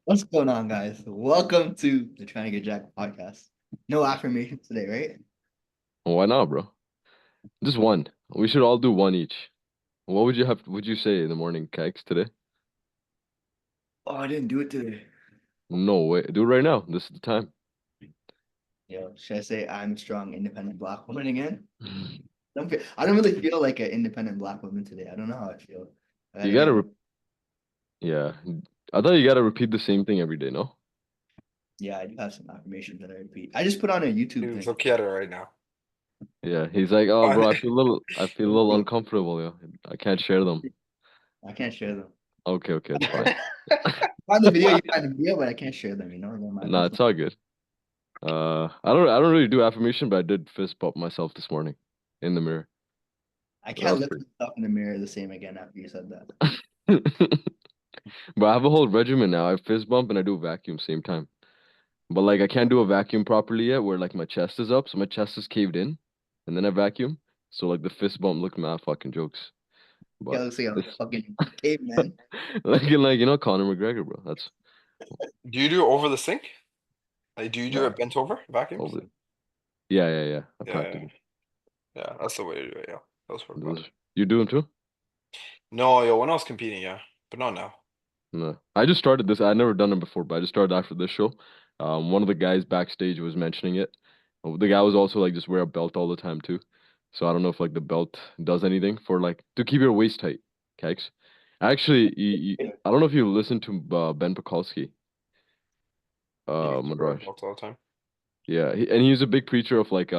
What's going on, guys? Welcome to the Trying to Get Jack podcast. No affirmations today, right? Why not, bro? Just one. We should all do one each. What would you say in the morning, Kikes, today? Oh, I didn't do it today. No way. Do it right now. This is the time. Yo, should I say I'm a strong, independent black woman again? I don't really feel like an independent black woman today. I don't know how I feel. I You gotta gotta, get, re yeah. I thought you gotta repeat the same thing every day, no? yeah, I do have some affirmations that I repeat. I just put on a YouTube He's thing. looking at it right now. Yeah. He's like, oh, Fine. bro, I feel a little uncomfortable. Yeah. I can't share them. I can't share them. Okay, okay, it's fine. Find the video, you find the video, but I can't share them, They're my Nah, personal. it's all good. I don't really do affirmation, but I did fist bump myself this morning in the mirror. I That can't was look pretty. myself in the mirror the same again after you said that. But I have a whole regimen now. I fist bump and I do a vacuum same time. But like I can't do a vacuum properly yet, where like my chest is up, so my chest is caved in, and then I vacuum. So like the fist bump look mad fucking jokes. Yeah, But looks like a this fucking caveman. like Conor McGregor, bro. That's Do you do it over the sink? Like, do you do no it bent over vacuums? over. Yeah, yeah, yeah. I Yeah, yeah, practice it. yeah. That's the way to do it. Yeah, those work well. You do them too? No, yo, when I was competing, yeah, but not now. No. I just started this. I'd never done it before, but I just started after this show. One of the guys backstage was mentioning it. The guy was also like just wear a belt all the time too. So I don't know if like the belt does anything for like to keep your waist tight. Kikes. Actually, I don't know if you listen to Ben Pakulski, You used to wear Manraj. belts all the time. Yeah, and he's a big preacher of like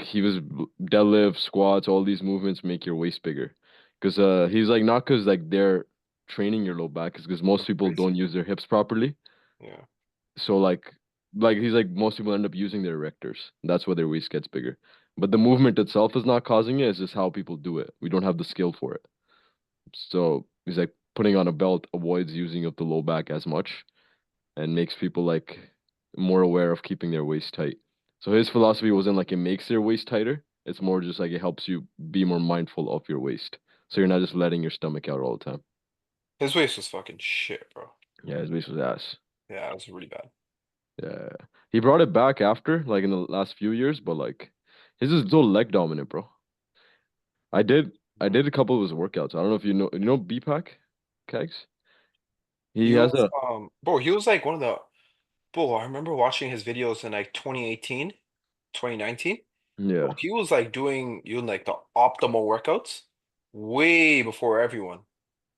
he was deadlift, squats, all these movements make your waist bigger. Because he's like not because like they're training your low back, is because most That's people crazy. don't use their hips properly. Yeah. So like he's like most people end up using their erectors. That's why their waist gets bigger. But the movement itself is not causing it, it's just how people do it. We don't have the skill for it. So he's like putting on a belt avoids using of the low back as much and makes people like more aware of keeping their waist tight. So his philosophy wasn't like it makes their waist tighter. It's more just like it helps you be more mindful of your waist. So you're not just letting your stomach out all the time. His waist was fucking shit, bro. Yeah, his waist was ass. Yeah, it was really bad. Yeah. He brought it back after, like in the last few years, but like his is still leg dominant, bro. I did a couple of his workouts. I don't know if you know BPAC, Kegs? He He has was, a bro, he was like one of the, bro, I remember watching his videos in like 2018, 2019. Bro, yeah, he was like doing like the optimal workouts way before everyone.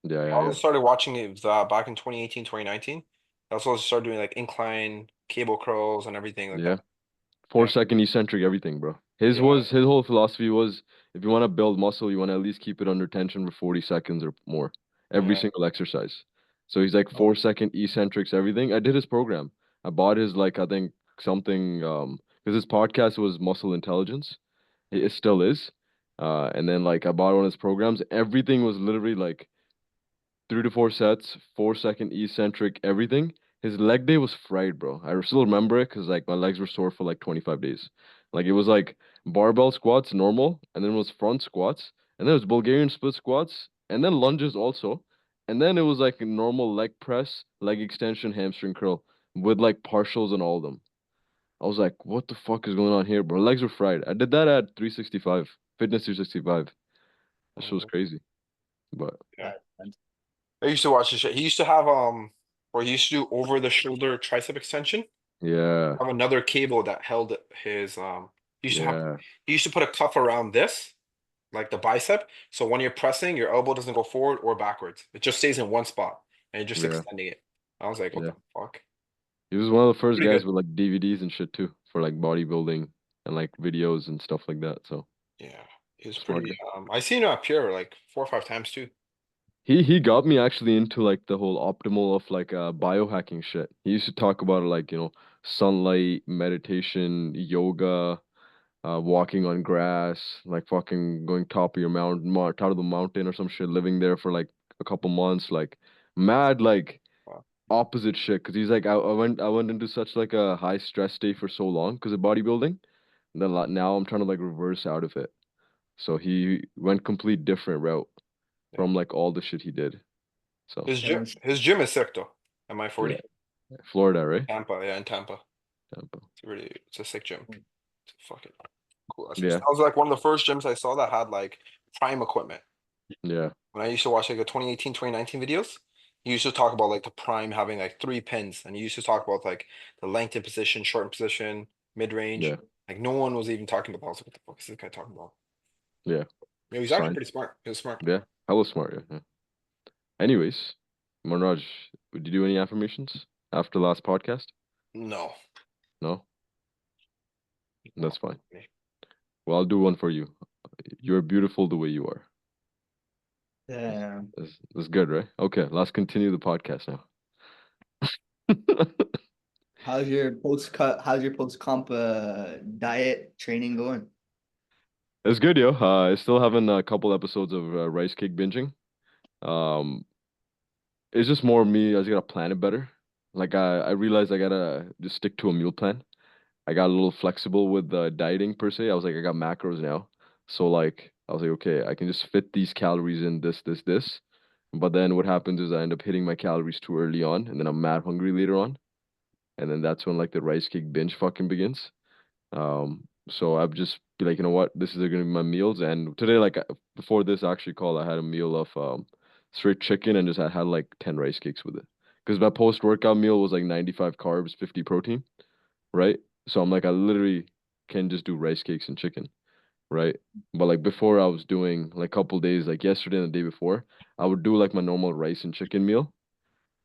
yeah, I yeah, yeah. also started watching it back in 2018, 2019. I also started doing like incline cable curls and everything like Yeah. that. Four Yeah. second eccentric everything, bro. His Yeah. was his whole philosophy was if you want to build muscle, you want to at least keep it under tension for 40 seconds or more every Yeah. single exercise. So he's like 4 second eccentrics, everything. I did his program. I bought his like I think something because his podcast was Muscle Intelligence. It still is. And then like I bought one of his programs. Everything was literally like 3 to 4 sets, 4 second eccentric, everything. His leg day was fried, bro. I still remember it because like my legs were sore for like 25 days. Like it was like barbell squats normal, and then it was front squats, and then it was Bulgarian split squats, and then lunges also, and then it was like a normal leg press, leg extension, hamstring curl with like partials and all of them. I was like, what the fuck is going on here, bro? Legs were fried. I did that at 365, Fitness 365. That shit was Mhm. crazy, but Yeah. I used to watch this shit. He used to have or he used to do over the shoulder tricep extension. yeah, Have another cable that held his he used to have yeah, he used to put a cuff around this, like the bicep. So when you're pressing, your elbow doesn't go forward or backwards. It just stays in one spot and you're just yeah. extending it. I was like, what Yeah. the fuck? He was one of the first Pretty guys good. with like DVDs and shit too for like bodybuilding and like videos and stuff like that. So Yeah. He was smart pretty guy. I seen him at Pure like 4 or 5 times too. He got me actually into like the whole optimal of like biohacking shit. He used to talk about like, sunlight, meditation, yoga, walking on grass, like fucking going top of your top of the mountain or some shit, living there for like a couple months, like mad like Wow. opposite shit. Cause he's like I went into such like a high stress state for so long because of bodybuilding. And then now I'm trying to like reverse out of it. So he went complete different route Yeah. from like all the shit he did. So His Yeah, gym is sick though. Am I yeah, 40? Florida, right? Tampa, yeah, in Tampa. Tampa. It's a sick gym. It's fucking cool. Yeah, That was like one of the first gyms I saw that had like prime equipment. yeah, When I used to watch like the 2018, 2019 videos, he used to talk about like the prime having like 3 pins, and he used to talk about like the length in position, short in position, mid range. yeah, Like no one was even talking about. I was like, what the fuck is this guy talking about? yeah. Yeah, he's It's actually fine. pretty smart. He was smart. Yeah, hella smart. Yeah, yeah. Anyways, Manraj, would you do any affirmations after the last podcast? No, No, no. that's fine. Well, I'll do one for you. You're beautiful the way you are. damn. That's good, right? Okay, let's continue the podcast now. How's your post comp diet training going? It's good, yo. I still having a couple episodes of rice cake binging. Um, it's just more me. I just gotta plan it better. Like I realized I gotta just stick to a meal plan. I got a little flexible with dieting per se. I was like, I got macros now, so like I was like, okay, I can just fit these calories in this. But then what happens is I end up hitting my calories too early on, and then I'm mad hungry later on, and then that's when like the rice cake binge fucking begins. So I've just be like, you know what, this is gonna be my meals. And today, like before this actually call, I had a meal of straight chicken and just I had like 10 rice cakes with it. Because my post workout meal was like 95 carbs, 50 protein, right? So I'm like, I literally can just do rice cakes and chicken, right? But like before, I was doing like couple days, like yesterday and the day before, I would do like my normal rice and chicken meal,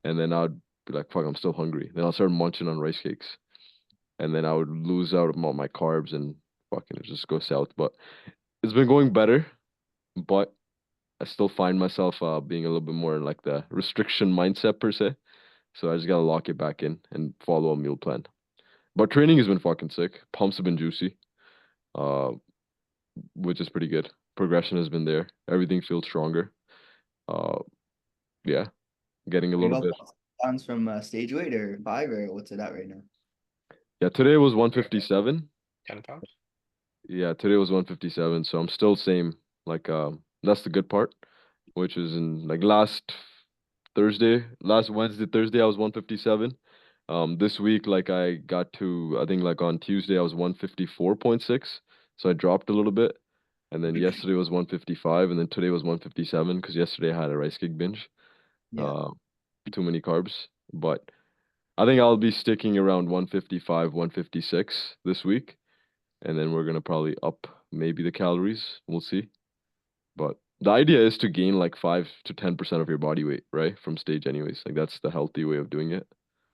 and then I'd be like, fuck, I'm still hungry. Then I'll start munching on rice cakes, and then I would lose out on all my carbs and fucking it just go south. But it's been going better, but I still find myself being a little bit more in like the restriction mindset per se. So I just gotta lock it back in and follow a meal plan. But training has been fucking sick. Pumps have been juicy, uh, which is pretty good. Progression has been there. Everything feels stronger. Uh, yeah, getting a Are you little all bit. pounds from stage weight or five or what's it at right now? Yeah, today was 157. 10 pounds. Yeah, today was 157, so I'm still same. Like that's the good part, which is in like last Wednesday, Thursday I was 157. This week like I got to I think like on Tuesday I was 154.6, so I dropped a little bit. And then yesterday was 155 and then today was 157 because yesterday I had a rice cake binge. Yeah, Uh too many carbs, but I think I'll be sticking around 155, 156 this week and then we're gonna probably up maybe the calories. We'll see. But the idea is to gain like 5 to 10% of your body weight, right? From stage, anyways. Like that's the healthy way of doing it.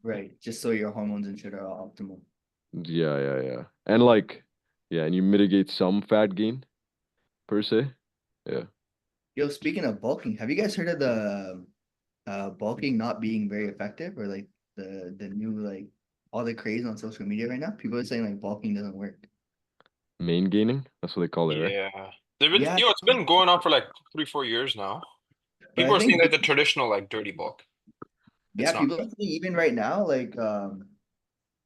right. Just so your hormones and shit are all optimal. Yeah, yeah, yeah. And like, yeah, and you mitigate some fat gain per se. Yeah. Yo, speaking of bulking, have you guys heard of the bulking not being very effective or like the new like all the craze on social media right now? People are saying like bulking doesn't work. Main gaining. That's what they call it, right? Yeah. They've been, Yeah, it's been going on for like 3, 4 years now. but People I are saying think like the traditional like dirty bulk. yeah, It's not. people are saying even right now, like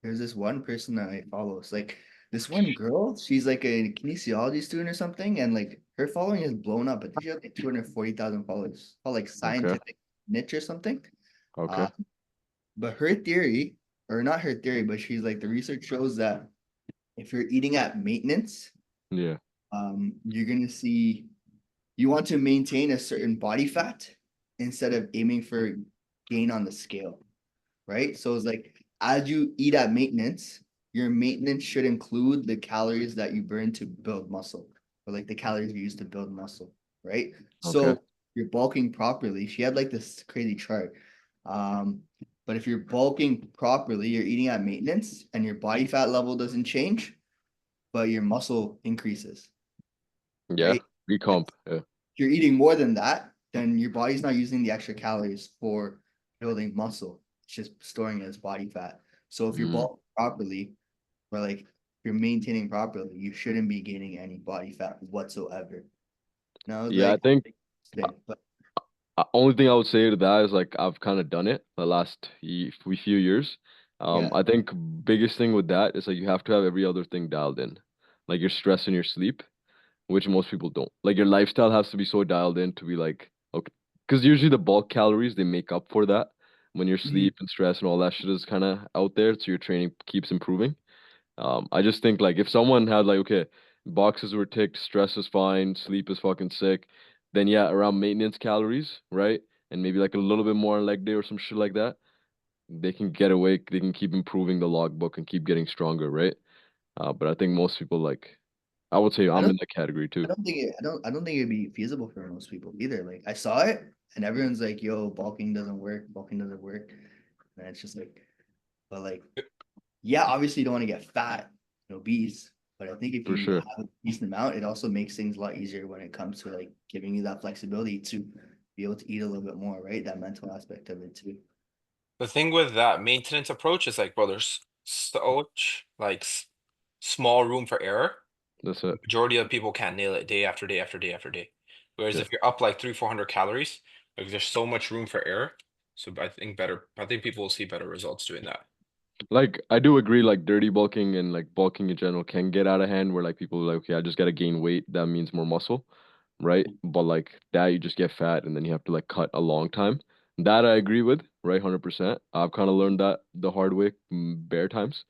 there's this one person that I follow. It's like this one girl, she's like a kinesiology student or something, and like her following is blown up. I think she has like 240,000 followers. Called like Okay. scientific niche or something. Okay. Uh, but her theory, or not her theory, but she's like the research shows that if you're eating at maintenance, Yeah. you're gonna see you want to maintain a certain body fat instead of aiming for gain on the scale, right? So it's like as you eat at maintenance, your maintenance should include the calories that you burn to build muscle, or like the calories you use to build muscle, right? Okay. So you're bulking properly. She had like this crazy chart. Um, but if you're bulking properly, you're eating at maintenance and your body fat level doesn't change, but your muscle increases, Yeah. right? Recomp. Yeah. If you're eating more than that, then your body's not using the extra calories for building muscle. It's just storing it as body fat. So if you're Mm. bulking properly, or like if you're maintaining properly, you shouldn't be gaining any body fat whatsoever. And I was Yeah, I like, think but only thing I would say to that is like I've kind of done it the last few years. yeah, I think biggest thing with that is like you have to have every other thing dialed in, like your stress and your sleep, which most people don't. Like your lifestyle has to be so dialed in to be like okay, because usually the bulk calories they make up for that when your sleep and stress and all that shit is kind of out there, so your training keeps improving. I just think like if someone had like okay, boxes were ticked, stress is fine, sleep is fucking sick, then yeah, around maintenance calories, right? And maybe like a little bit more on leg day or some shit like that, they can get away, they can keep improving the logbook and keep getting stronger, right? But I think most people like I would say I I'm don't in that category I too. don't think I don't think it'd be feasible for most people either. Like I saw it and everyone's like, yo, bulking doesn't work. And it's just like, but like, yeah, obviously you don't want to get fat and obese, but I think if For you sure. have a decent amount, it also makes things a lot easier when it comes to like giving you that flexibility to be able to eat a little bit more, right? That mental aspect of it too. The thing with that maintenance approach is like, bro, there's such like small room for error. That's it. Majority of people can't nail it day after day after day after day. Whereas Yeah. if you're up like 300-400 calories, like there's so much room for error. So I think people will see better results doing that. Like I do agree, like dirty bulking and like bulking in general can get out of hand where like people are like, okay, I just gotta gain weight, that means more muscle, right? But like that you just get fat and then you have to like cut a long time. That I agree with, right? 100%. I've kind of learned that the hard way, bare times.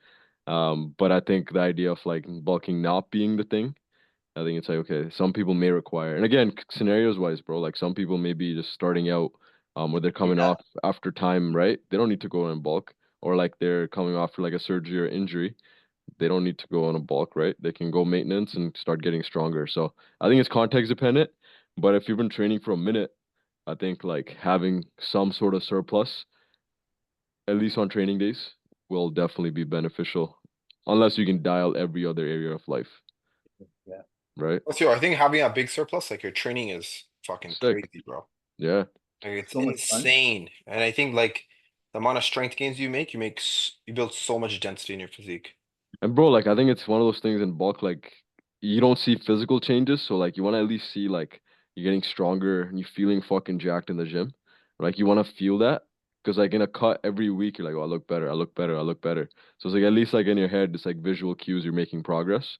But I think the idea of like bulking not being the thing, I think it's like okay, some people may require, and again, scenarios wise, bro, like some people may be just starting out, or they're coming Yeah. off after time, right? They don't need to go in bulk, or like they're coming off for like a surgery or injury, they don't need to go on a bulk, right? They can go maintenance and start getting stronger. So I think it's context dependent, but if you've been training for a minute, I think like having some sort of surplus, at least on training days, will definitely be beneficial, unless you can dial every other area of life, Yeah. right? What's your, I think having a big surplus, like your training is fucking Sick. crazy, bro. Yeah. Like it's So much fun. insane. And I think like the amount of strength gains you make, you build so much density in your physique. And bro, like I think it's one of those things in bulk, like you don't see physical changes, so like you want to at least see like you're getting stronger and you feeling fucking jacked in the gym. Like you want to feel that because like in a cut every week you're like, oh, I look better, I look better, I look better. So it's like at least like in your head, it's like visual cues you're making progress.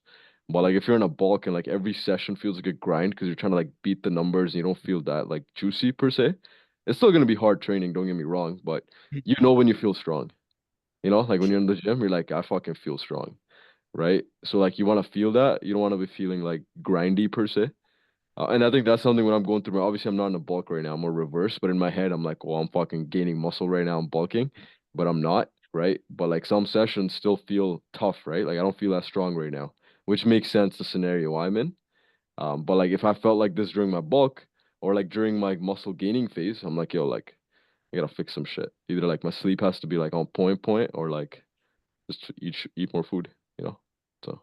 But like if you're in a bulk and like every session feels like a grind because you're trying to like beat the numbers and you don't feel that like juicy per se, it's still gonna be hard training, don't get me wrong, but you know when you feel strong. You know, like when you're in the gym, you're like, I fucking feel strong, right? So like you want to feel that. You don't want to be feeling like grindy per se. And I think that's something when I'm going through. Obviously, I'm not in a bulk right now. I'm more reverse. But in my head, I'm like, well, I'm fucking gaining muscle right now. I'm bulking, but I'm not, right? But like some sessions still feel tough, right? Like I don't feel that strong right now, which makes sense the scenario I'm in. But like if I felt like this during my bulk or like during my muscle gaining phase, I'm like, yo, like I gotta fix some shit. Either like my sleep has to be like on point, or like just eat more food, you know. So,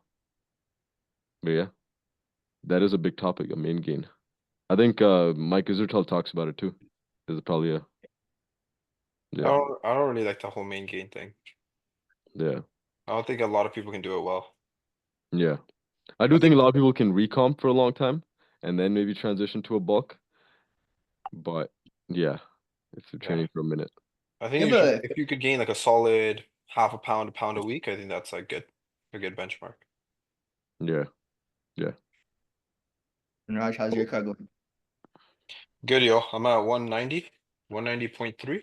but yeah, that is a big topic, a main gain. I think Mike Isertel talks about it too. There's probably a yeah, I don't really like the whole main gain thing. yeah, I don't think a lot of people can do it well. yeah. I I do think think a lot of people can recomp for a long time and then maybe transition to a bulk. But yeah, if you're yeah. training for a minute, I think Yeah, usually but if you could gain like a solid half a pound a week, I think that's like a good benchmark. yeah, yeah. Manraj, how's your car going? Good, yo. I'm at 190, 190.3. Let's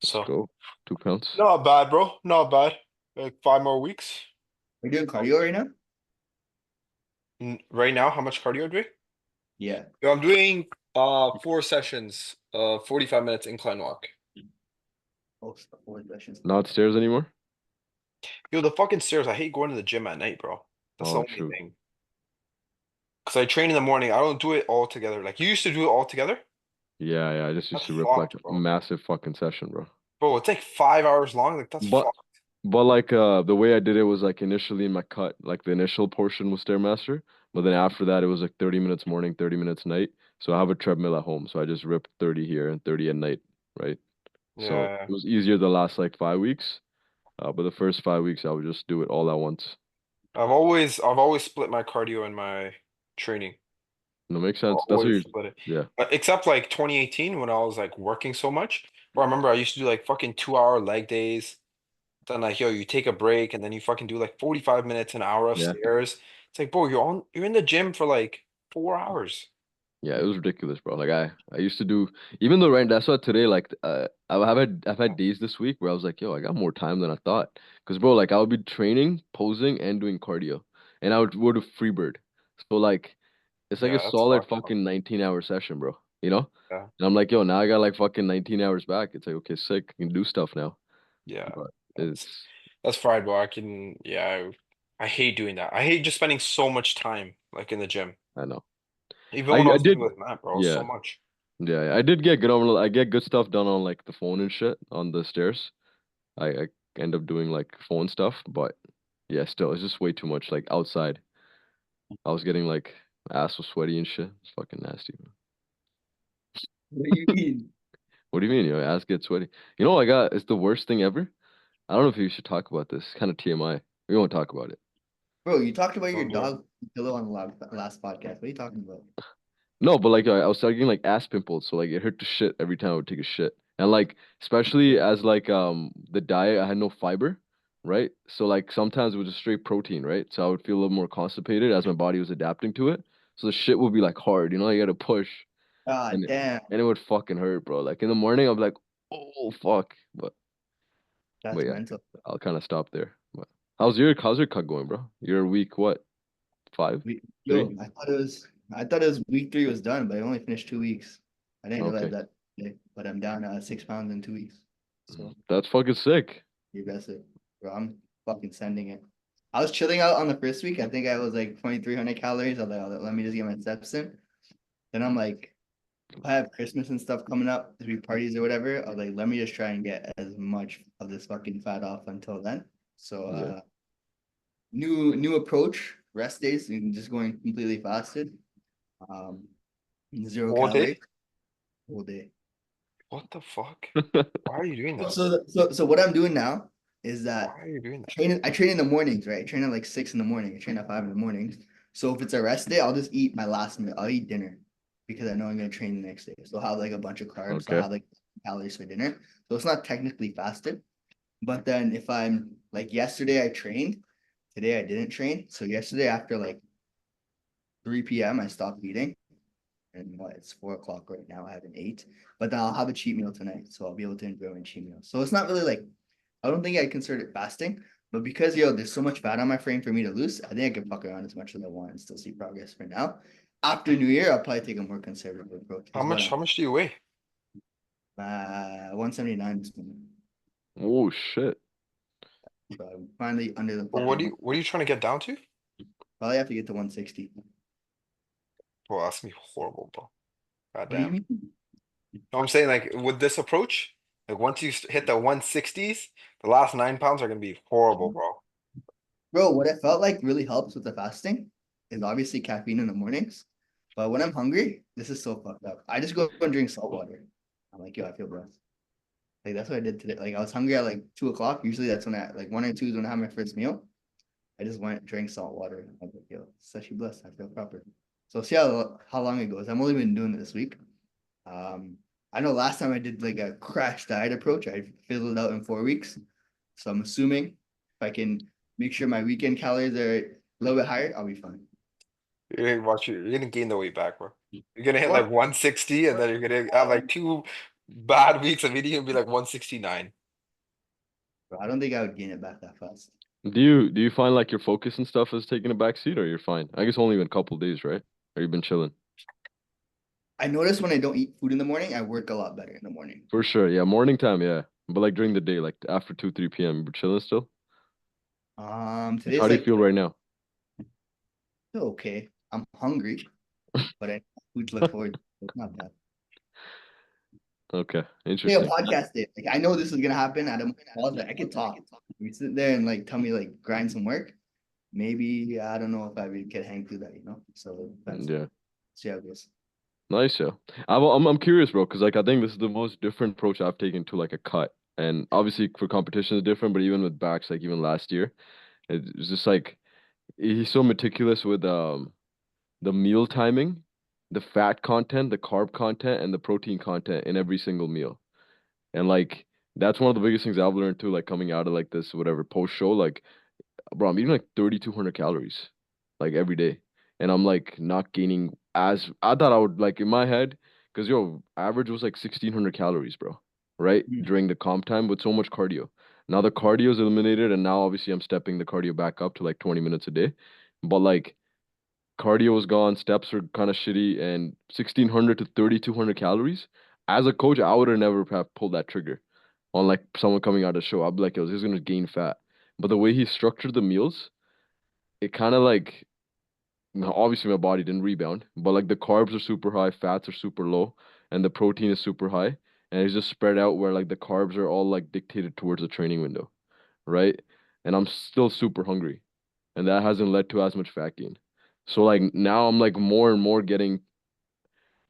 So go. 2 pounds. not bad, bro. Not bad. Like 5 more weeks. Are you doing Oh. cardio right now? Right now, how much cardio do we? Yeah. Yo, I'm doing 4 sessions, 45 minutes incline walk. Oh, forward sessions. Not stairs anymore. Yo, the fucking stairs. I hate going to the gym at night, bro. That's the Oh, only true. thing. Because I train in the morning. I don't do it all together. Like you used to do it all together. Yeah, yeah. I just used That's to rip like fucked, a bro. massive fucking session, bro. Bro, it's like 5 hours long. Like that's But fucked. But like the way I did it was like initially in my cut, like the initial portion was Stairmaster, but then after that it was like 30 minutes morning, 30 minutes night. So I have a treadmill at home, so I just ripped 30 here and 30 at night, right? So Yeah. it was easier the last like 5 weeks, but the first 5 weeks I would just do it all at once. I've always split my cardio and my training. No, makes I'll sense. That's what always you're, split it. yeah, Except like 2018 when I was like working so much. Bro, I remember I used to do like fucking 2 hour leg days. Then like, yo, you take a break and then you fucking do like 45 minutes, an hour of yeah, stairs. It's like, bro, you're in the gym for like 4 hours. Yeah, it was ridiculous, bro. Like I used to do, even though right, that's why today, like I've had days this week where I was like, yo, I got more time than I thought. Cause bro, like I would be training, posing, and doing cardio, and I would do freebird. So like it's like a Yeah, that's solid fucked up. fucking 19-hour session, bro. You know? Yeah, And I'm like, yo, now I got like fucking 19 hours back. It's like, okay, sick. I can do stuff now. yeah. But That's it's that's fried, bro. I hate doing that. I hate just spending so much time like in the gym. I know. Even I when I I was living did with Matt, bro, so yeah. much. Yeah, I did get good on I get good stuff done on like the phone and shit on the stairs. I end up doing like phone stuff, but yeah, still it's just way too much. Like outside, I was getting like my ass was sweaty and shit. It's fucking nasty, man. What do you mean? What do you mean? Your ass gets sweaty? You know what I got? It's the worst thing ever. I don't know if you should talk about this. Kind of TMI. We won't talk about it. Bro, you talked about Don't your do it. dog pillow on the last podcast. What are you talking about? No, but like I was starting getting like ass pimples, so like it hurt to shit every time I would take a shit. And like especially as like the diet, I had no fiber, right? So like sometimes it was just straight protein, right? So I would feel a little more constipated as my body was adapting to it. So the shit would be like hard, you gotta push God and damn, and it would fucking hurt, bro. Like in the morning I'd be like, oh fuck. But that's yeah, mental. I'll kind of stop there. But how's your cut going, bro? You're week what? 5? 3? I thought it was week 3 was done, but I only finished 2 weeks. I didn't realize Okay. that today, but I'm down 6 pounds in 2 weeks. So That's fucking sick. you guess it, bro. I'm fucking sending it. I was chilling out on the first week. I think I was like 2,300 calories. I was like, oh, let me just get my steps in. Then I'm like, I have Christmas and stuff coming up, 3 parties or whatever. I was like, let me just try and get as much of this fucking fat off until then. So Yeah. new approach, rest days and just going completely fasted. Um, zero All day? calories all day. What the fuck? Why are you doing So, that? so what I'm doing now is Why that are you doing that? I train in the mornings, right? I train at like 6 in the morning. I train at 5 in the mornings. So if it's a rest day, I'll just eat my last meal. I'll eat dinner because I know I'm gonna train the next day. So I'll have like a bunch of carbs. So I'll Okay. have like calories for dinner. So it's not technically fasted. But then if I'm like yesterday I trained, today I didn't train. So yesterday after like 3 p.m. I stopped eating. And what it's 4 o'clock right now. I haven't ate, but then I'll have a cheat meal tonight, so I'll be able to enjoy my cheat meal. So it's not really like I don't think I consider it fasting, but because there's so much fat on my frame for me to lose, I think I can fuck around as much as I want and still see progress for now. After New Year, I'll probably take a more conservative approach. How Is what much? I'm How much do you weigh? 179 this morning. Oh shit. So I'm finally under the Or fucking what are you trying to get down to? probably have to get to 160. Well, that's gonna be horrible, bro. God What do you damn. mean? No, I'm saying like with this approach, like once you hit the 160s, the last 9 pounds are gonna be horrible, bro. Bro, what I felt like really helps with the fasting is obviously caffeine in the mornings. But when I'm hungry, this is so fucked up. I just go and drink salt water. I'm like, yo, I feel blessed. Like that's what I did today. Like I was hungry at like 2 o'clock. Usually that's when I like 1 or 2 is when I have my first meal. I just went drank salt water. I was like, yo, it's actually blessed. I feel proper. So see how long it goes. I've only been doing it this week. Um, I know last time I did like a crash diet approach, I fizzled out in 4 weeks. So I'm assuming if I can make sure my weekend calories are a little bit higher, I'll be fine. You're gonna gain the weight back, bro. You're gonna hit What? like 160 and then you're gonna have like 2 bad weeks of eating and be like 169. I don't think I would gain it back that fast. Do you find like your focus and stuff is taking a back seat or you're fine? I guess only been a couple days, right? Or you been chilling? I notice when I don't eat food in the morning, I work a lot better in the morning. For sure. Yeah, morning time, yeah. But like during the day, like after 2, 3 p.m., you're chilling still? Like how Today's do you like feel right now? okay. I'm hungry, but I have food to look forward to. It's not bad. Okay, Hey, a interesting. podcast day. Like I know this is gonna happen. I could talk. We sit there and like tell me like grind some work. Maybe I don't know if I would get hang through that. So it depends. Yeah. See how it goes. Nice, yeah. I'm curious, bro, because like I think this is the most different approach I've taken to like a cut. And obviously for competition is different, but even with backs, like even last year, it's just like he's so meticulous with the meal timing, the fat content, the carb content, and the protein content in every single meal. And like that's one of the biggest things I've learned too, like coming out of like this whatever post show. Like, bro, I'm eating like 3,200 calories like every day. And I'm like not gaining as I thought I would like in my head, because yo, average was like 1600 calories, bro, right? Mm. During the comp time with so much cardio. Now the cardio is eliminated, and now obviously I'm stepping the cardio back up to like 20 minutes a day. But like cardio was gone, steps are kind of shitty, and 1600 to 3200 calories. As a coach, I would have never have pulled that trigger on like someone coming out of the show. I'd be like, yo, this is gonna gain fat. But the way he structured the meals, it kind of like now, obviously my body didn't rebound, but like the carbs are super high, fats are super low, and the protein is super high, and it's just spread out where like the carbs are all like dictated towards the training window, right? And I'm still super hungry, and that hasn't led to as much fat gain. So like now I'm like more and more getting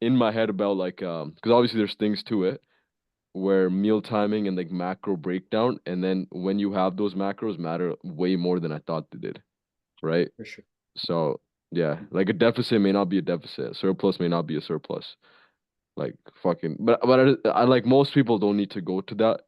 in my head about like because obviously there's things to it where meal timing and like macro breakdown, and then when you have those macros matter way more than I thought they did, right? For sure. So yeah, like a deficit may not be a deficit, surplus may not be a surplus. Like fucking, but I like most people don't need to go to that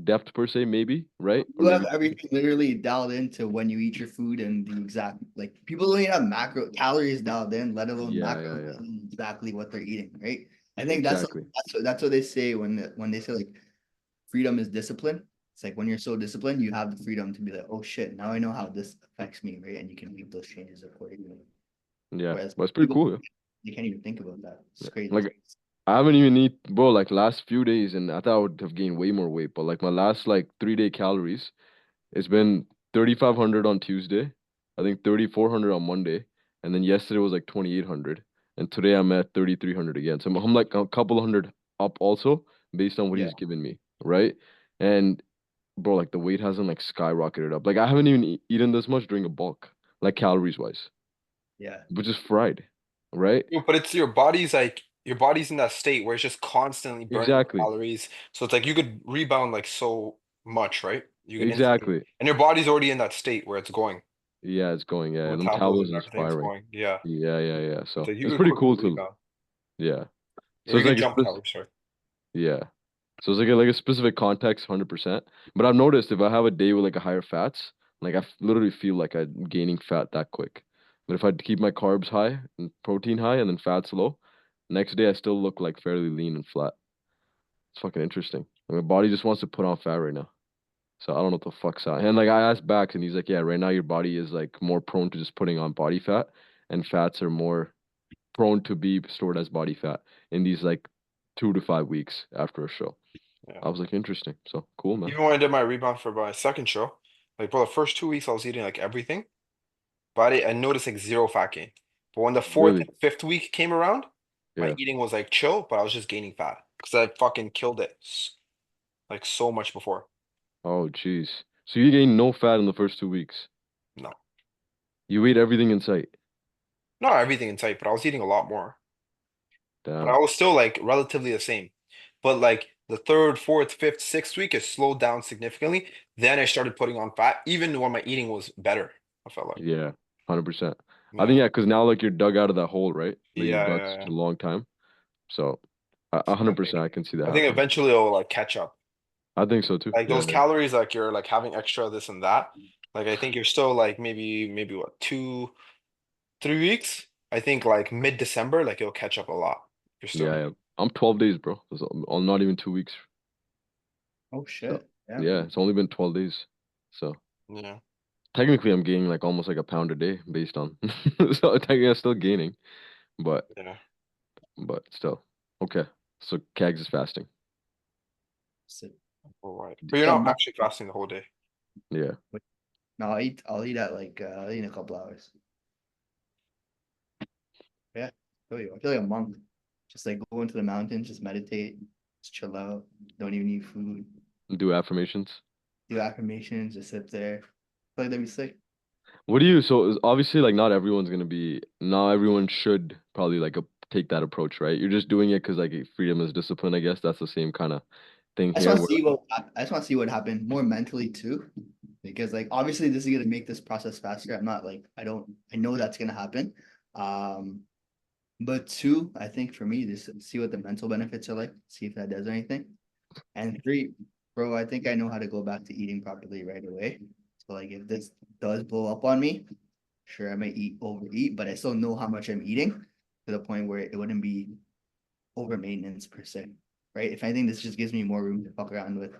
depth per se, maybe, right? Or You have maybe everything literally dialed into when you eat your food and the exact like people don't even have macro calories dialed in, let alone yeah, macro yeah, yeah, exactly what they're eating, right? I think exactly, that's what they say when they say like freedom is discipline. It's like when you're so disciplined, you have the freedom to be like, oh shit, now I know how this affects me, right? And you can make those changes accordingly. yeah. Whereas But it's pretty people cool. they can't even think about that. It's Yeah. crazy. Like I haven't even eat, bro. Like last few days, and I thought I would have gained way more weight, but like my last like 3 day calories. It's been 3,500 on Tuesday, I think 3,400 on Monday, and then yesterday was like 2,800, and today I'm at 3,300 again. So I'm like a couple hundred up also based on what Yeah, he's given me, right? And bro, like the weight hasn't like skyrocketed up. Like I haven't even eaten this much during a bulk, like calories wise, yeah, which is fried, right? But it's your body's like your body's in that state where it's just constantly burning Exactly, calories. So it's like you could rebound like so much, right? You could instantly, exactly. and your body's already in that state where it's going. Yeah, it's going. Yeah, the Metabolism, metabolism is everything's firing. going. Yeah. Yeah, yeah, yeah. So So you it's could pretty quickly cool to, rebound. yeah. Yeah, So you it's could like jump it's calories, sorry. yeah. So it's like a specific context, 100%. But I've noticed if I have a day with like a higher fats, like literally feel like I'm gaining fat that quick. But if I keep my carbs high and protein high and then fats low, next day I still look like fairly lean and flat. It's fucking interesting. Like, my body just wants to put on fat right now. So I don't know what the fuck's out. And like I asked Bax and he's like, yeah, right now your body is like more prone to just putting on body fat and fats are more prone to be stored as body fat in these like 2 to 5 weeks after a show. Yeah. I was like, interesting. So cool, man. Even when I did my rebound for my second show, like bro, the first 2 weeks I was eating like everything, but I noticed like zero fat gain. But when the fourth Really? and fifth week came around, my Yeah. eating was like chill, but I was just gaining fat because I fucking killed it like so much before. Oh, jeez. So you gained no fat in the first 2 weeks. No, You ate everything in sight. not everything in sight, but I was eating a lot more. But I Damn. was still like relatively the same. But like the third, fourth, fifth, sixth week, it slowed down significantly. Then I started putting on fat, even when my eating was better. I felt like, Yeah, 100%. I think yeah, yeah, because now like you're dug out of that hole, right? That you've yeah, dug yeah, such yeah. a long time. So, a So 100%, I can see that I think happening. eventually it'll like catch up. I think so too. Like Yeah, those yeah, calories, like you're like having extra this and that. Like I think you're still like maybe what 3 weeks. I think like mid-December, like it'll catch up a lot. You're still. yeah, yeah. I'm 12 days, bro. I'm not even 2 weeks. oh So, shit, yeah. yeah, it's only been 12 days. So, Yeah, technically, I'm gaining like almost like a pound a day based on. So, technically, I'm still gaining, but yeah. still. Okay. So, Kags is fasting. So, All right. But it's you're a not month. actually fasting the whole day. Yeah. No, I'll eat at like I'll eat in a couple hours. Yeah, I feel like a monk. Just like go into the mountains, just meditate, just chill out, don't even eat food, Do affirmations. do affirmations, just sit there. I feel like that'd be sick. What do you, so obviously like not everyone should probably like take that approach, right? You're just doing it because like freedom is discipline, I guess. That's the same kind of thing I just here want to where see I just want to see what happened more mentally too, because like obviously this is gonna make this process faster. I'm not like I know that's gonna happen. Um, but two, I think for me, just see what the mental benefits are like, see if that does anything. And three, bro, I think I know how to go back to eating properly right away. So like if this does blow up on me, sure I might overeat, but I still know how much I'm eating. to the point where it wouldn't be over maintenance per se, right? If anything, this just gives me more room to fuck around with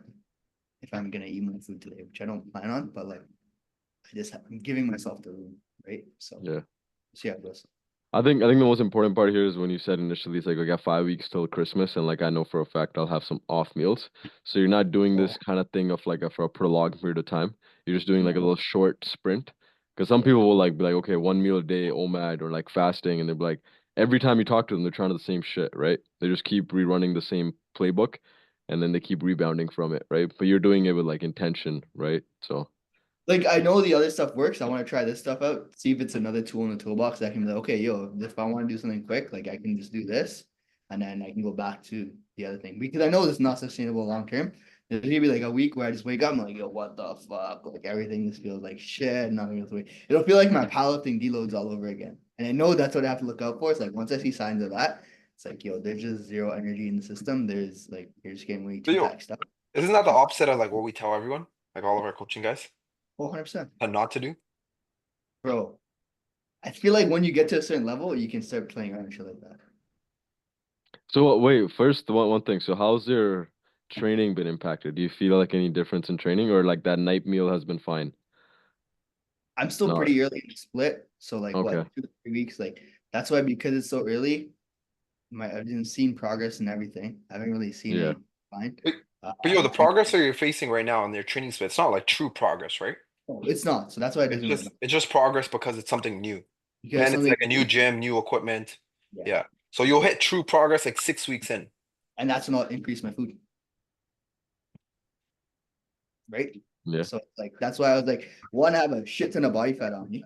if I'm gonna eat my food today, which I don't plan on, but like I'm giving myself the room, right? So Yeah. see how it goes. I think the most important part here is when you said initially it's like I got 5 weeks till Christmas, and like I know for a fact I'll have some off meals. So you're not doing this Oh, kind of thing of like for a prolonged period of time. You're just doing like a no, little short sprint. Because some yeah. people will like be like, okay, 1 meal a day, OMAD, or like fasting, and they're like every time you talk to them, they're trying to the same shit, right? They just keep rerunning the same playbook, and then they keep rebounding from it, right? But you're doing it with like intention, right? So Like I know the other stuff works. I want to try this stuff out, see if it's another tool in the toolbox that can be like, okay, yo, if I want to do something quick, like I can just do this, and then I can go back to the other thing because I know it's not sustainable long term. There's gonna be like a week where I just wake up, I'm like, yo, what the fuck? Like everything just feels like shit. Nothing else. It'll feel like my powerlifting deloads all over again. And I know that's what I have to look out for. It's like once I see signs of that, it's like, yo, there's just zero energy in the system. There's like you're just getting way But too yo, taxed up. isn't that the opposite of like what we tell everyone, like all of our coaching guys, 100%. and not to do? Bro, I feel like when you get to a certain level, you can start playing around and shit like that. wait, first one thing. So how's your training been impacted? Do you feel like any difference in training, or like that night meal has been fine? I'm still No. pretty early in the split. So like Okay. what, 2 to 3 weeks? Like that's why because it's so early, I've been seeing progress and everything. I haven't really seen Yeah. any fine. But, but yo, I the think progress that you're facing right now in their training split, it's not like true progress, right? oh, it's not. So that's why it It's doesn't really just matter. it's just progress because it's something new. Because And it's something like a new gym, new equipment. yeah. Yeah. So you'll hit true progress like 6 weeks in. And that's when I'll increase my food. Right. Yeah. So like that's why I was like, one, I have a shit ton of body fat on me.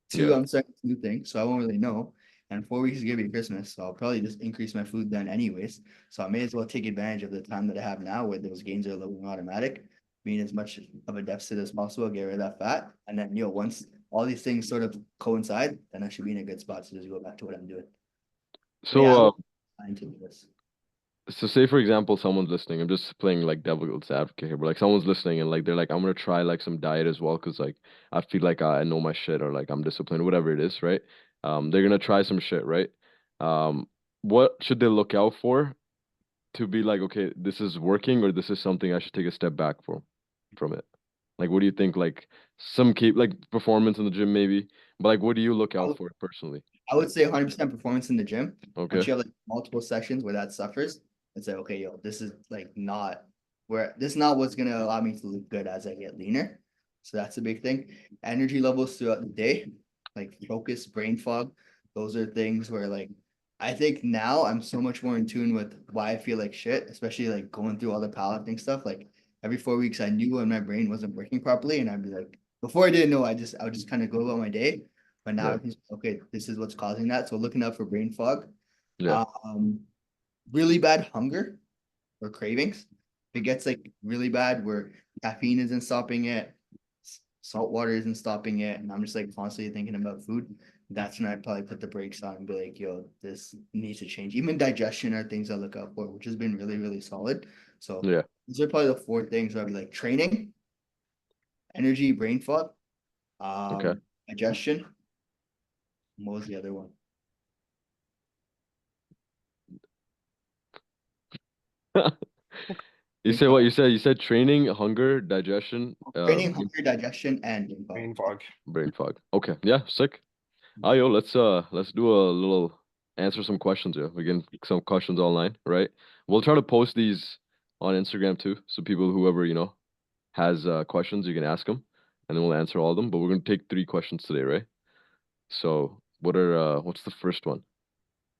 Two, Yeah. I'm starting to do things, so I won't really know. And 4 weeks is gonna be Christmas, so I'll probably just increase my food then anyways. So I may as well take advantage of the time that I have now where those gains are a little more automatic, being as much of a deficit as possible, get rid of that fat. And then once all these things sort of coincide, then I should be in a good spot to just go back to what I'm doing. But yeah, I So would trying to do this. so say for example someone's listening. I'm just playing like devil's advocate here, but like someone's listening and like they're like, I'm gonna try like some diet as well because like I feel like I know my shit or like I'm disciplined, whatever it is, right? They're gonna try some shit, right? Um, what should they look out for to be like, okay, this is working or this is something I should take a step back from it? Like, what do you think? Like, some keep like performance in the gym, maybe, but like, what do you look I out would, for personally? I would say 100% performance in the gym. Okay, Once you have like multiple sessions where that suffers, it's like, okay, this is like not where this is not what's gonna allow me to look good as I get leaner. So that's a big thing. Energy levels throughout the day, like focus, brain fog, those are things where like I think now I'm so much more in tune with why I feel like shit, especially like going through all the powerlifting stuff. Like every 4 weeks I knew when my brain wasn't working properly and I'd be like, before I didn't know, I would just kind of go about my day. But now yeah, I can okay, this is what's causing that. So looking out for brain fog. yeah, Um, really bad hunger or cravings. If it gets like really bad where caffeine isn't stopping it, salt water isn't stopping it, and I'm just like constantly thinking about food, that's when I probably put the brakes on and be like, yo, this needs to change. Even digestion are things I look out for, which has been really, really solid. So yeah. these are probably the four things where I'd be like training, energy, brain fog, Okay. digestion. What was the other one? You Brain said what fog. you said training, hunger, digestion, Training, hunger, digestion, and brain fog. Brain fog. brain fog. Okay, yeah, sick. Ah, yo, let's do a little answer some questions here. We get some questions online, right? We'll try to post these on Instagram too, so people whoever has questions, you can ask them, and then we'll answer all of them. But we're gonna take 3 questions today, right? So what's the first one?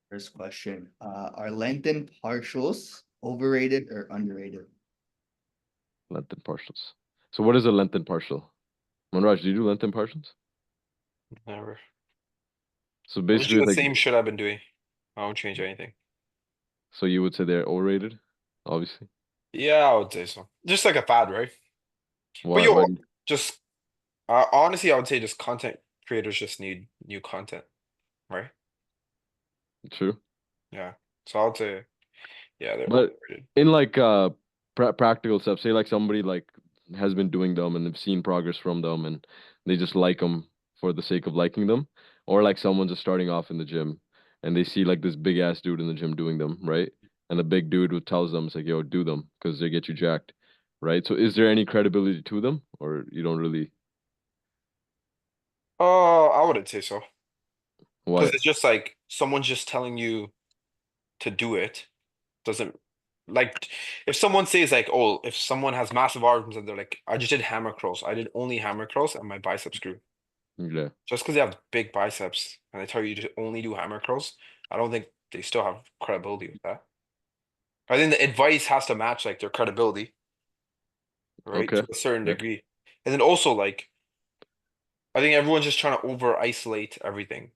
First question. Are lengthened partials overrated or underrated? Lengthened partials. So what is a lengthened partial? Manraj, do you do lengthened partials? Never. So I just basically, do the it's like, same shit I've been doing. I won't change anything. so you would say they're overrated, obviously. Yeah, I would say so. Just like a fad, right? But Why? yo, Why? just honestly, I would say just content creators just need new content, right? True. Yeah. So I would say, yeah, they're But overrated. in like practical stuff, say like somebody like has been doing them and they've seen progress from them and they just like them for the sake of liking them, or like someone just starting off in the gym. and they see like this big ass dude in the gym doing them, right? And the big dude who tells them, it's like, yo, do them because they get you jacked, right? So is there any credibility to them, or you don't really? I wouldn't say so. Because Why? it's just like someone's just telling you to do it doesn't like if someone says like, oh, if someone has massive arms and they're like, I just did hammer curls. I did only hammer curls and my biceps grew. Yeah. Just because they have big biceps and they tell you to only do hammer curls, I don't think they still have credibility with that. I think the advice has to match like their credibility, right? Okay. To a certain Yeah. degree. And then also like I think everyone's just trying to over isolate everything.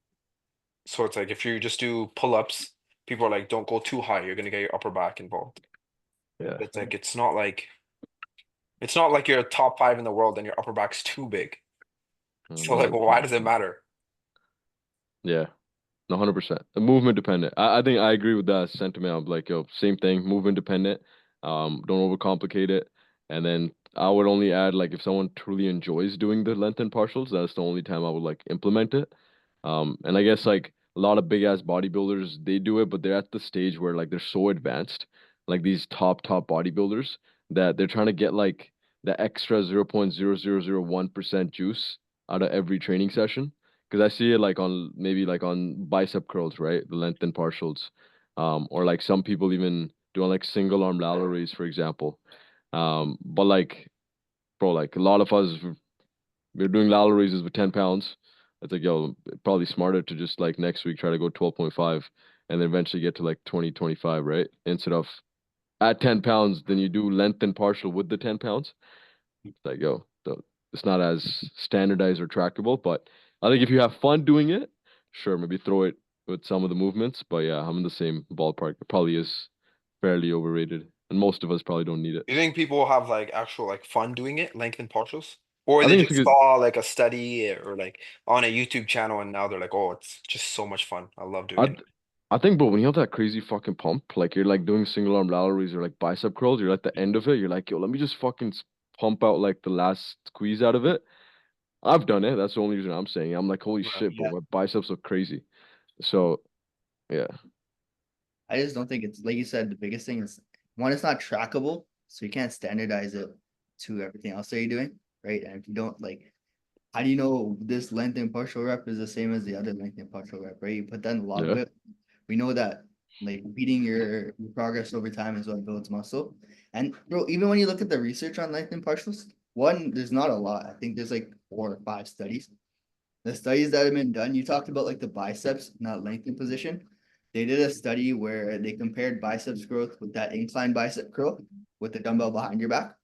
So it's like if you just do pull-ups, people are like, don't go too high, you're gonna get your upper back involved. Yeah. It's like it's not like you're top five in the world and your upper back's too big. So like, No, well, why does it matter? yeah. No, 100%. The movement dependent. I think I agree with that sentiment of like, yo, same thing, movement dependent. Don't overcomplicate it. And then I would only add like if someone truly enjoys doing the lengthened partials, that's the only time I would like implement it. And I guess like a lot of big ass bodybuilders, they do it, but they're at the stage where like they're so advanced, like these top bodybuilders, that they're trying to get like the extra 0.0001% juice out of every training session. Because I see it like on maybe like on bicep curls, right? The lengthened partials. Or like some people even doing like single arm lateral raise, for example. But like, bro, like a lot of us, we're doing lateral raises with 10 pounds. It's like, yo, probably smarter to just like next week try to go 12.5 and then eventually get to like 20, 25, right? Instead of at 10 pounds, then you do length and partial with the 10 pounds. It's like, yo, it's not as standardized or trackable, but I think if you have fun doing it, sure, maybe throw it with some of the movements. But yeah, I'm in the same ballpark. It probably is fairly overrated. And most of us probably don't need it. You think people have like actual like fun doing it, lengthened partials? Or I they think it's just because saw like a study or like on a YouTube channel and now they're like, oh, it's just so much fun. I love doing I it. I think, bro, when you have that crazy fucking pump, like you're like doing single arm laterals or like bicep curls, you're at the end of it, you're like, yo, let me just fucking pump out like the last squeeze out of it. I've done it. That's the only reason I'm saying it. I'm like, holy Right. shit, bro, Yeah. my biceps look crazy. So yeah, I just don't think it's like you said, the biggest thing is one, it's not trackable, so you can't standardize it to everything else that you're doing, right? And if you don't like, how do you know this length and partial rep is the same as the other length and partial rep, right? You put that in the yeah, logbook. We know that like beating your progress over time is what builds muscle. And bro, even when you look at the research on length and partials, one, there's not a lot. I think there's like 4 or 5 studies. The studies that have been done, you talked about like the biceps, not lengthen position. They did a study where they compared biceps growth with that incline bicep curl with the dumbbell behind your back.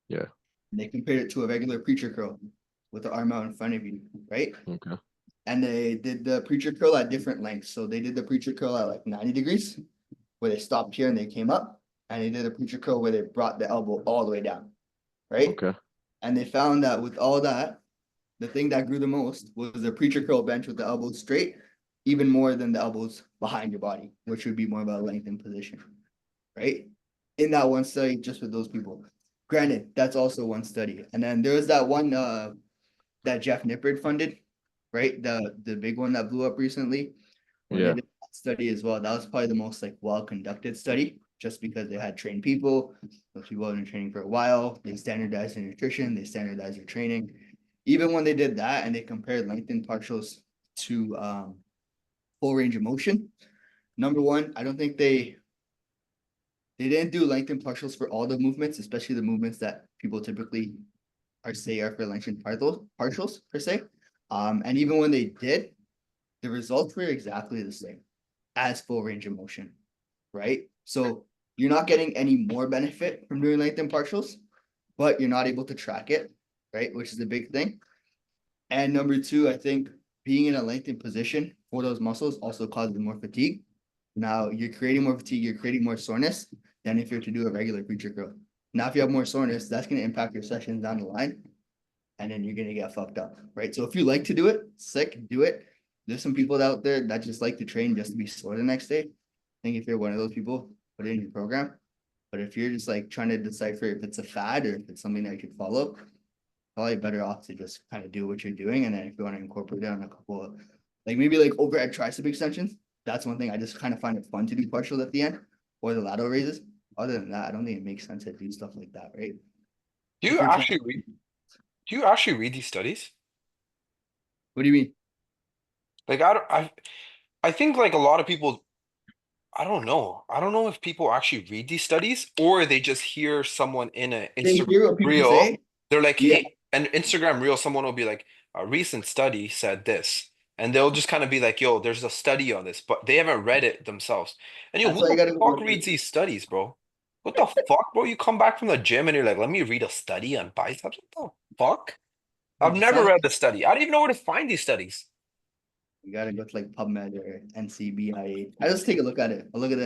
yeah, And they compared it to a regular preacher curl with the arm out in front of you, right? okay, And they did the preacher curl at different lengths. So they did the preacher curl at like 90 degrees, where they stopped here and they came up. And they did a preacher curl where they brought the elbow all the way down, right? okay, And they found that with all that, the thing that grew the most was the preacher curl bench with the elbows straight, even more than the elbows behind your body, which would be more of a lengthened position, right? In that one study, just with those people. Granted, that's also one study. And then there was that one that Jeff Nippard funded, right? The big one that blew up recently, where they yeah, did that study as well. That was probably the most like well conducted study, just because they had trained people. Those people have been training for a while. They standardized their nutrition. They standardized their training. Even when they did that and they compared lengthened partials to full range of motion, number one, I don't think they didn't do lengthened partials for all the movements, especially the movements that people typically are say are for lengthened partials per se. And even when they did, the results were exactly the same as full range of motion, right? So you're not getting any more benefit from doing lengthened partials, but you're not able to track it, right? Which is a big thing. And number two, I think being in a lengthened position for those muscles also causes more fatigue. Now you're creating more fatigue, you're creating more soreness than if you're to do a regular preacher curl. Now, if you have more soreness, that's going to impact your sessions down the line, and then you're going to get fucked up, right? So if you like to do it, sick, do it. There's some people out there that just like to train just to be sore the next day. I think if you're one of those people, put it in your program. But if you're just like trying to decipher if it's a fad or if it's something that you could follow, probably better off to just kind of do what you're doing. And then if you want to incorporate it on a couple of like maybe like overhead tricep extensions, That's one thing. I just kind of find it fun to do partials at the end or the lateral raises. Other than that, I don't think it makes sense to do stuff like that, right? Do If you you're trying, actually read? Do you actually read these studies? what do you mean? Like I don't, I think like a lot of people, I don't know. I don't know if people actually read these studies or they just hear someone in an They Instagram hear what people reel. say. They're like, Yeah, hey, an Instagram reel, someone will be like, a recent study said this. And they'll just kind of be like, yo, there's a study on this, but they haven't read it themselves. And yo, that's who why you the gotta go fuck look at reads it. these studies, bro? What the fuck, bro? You come back from the gym and you're like, let me read a study on biceps. What the fuck? I've It never sounds read the study. I don't even know where to find these studies. You gotta go to like PubMed or NCBIA. I just take a look at it. I'll look at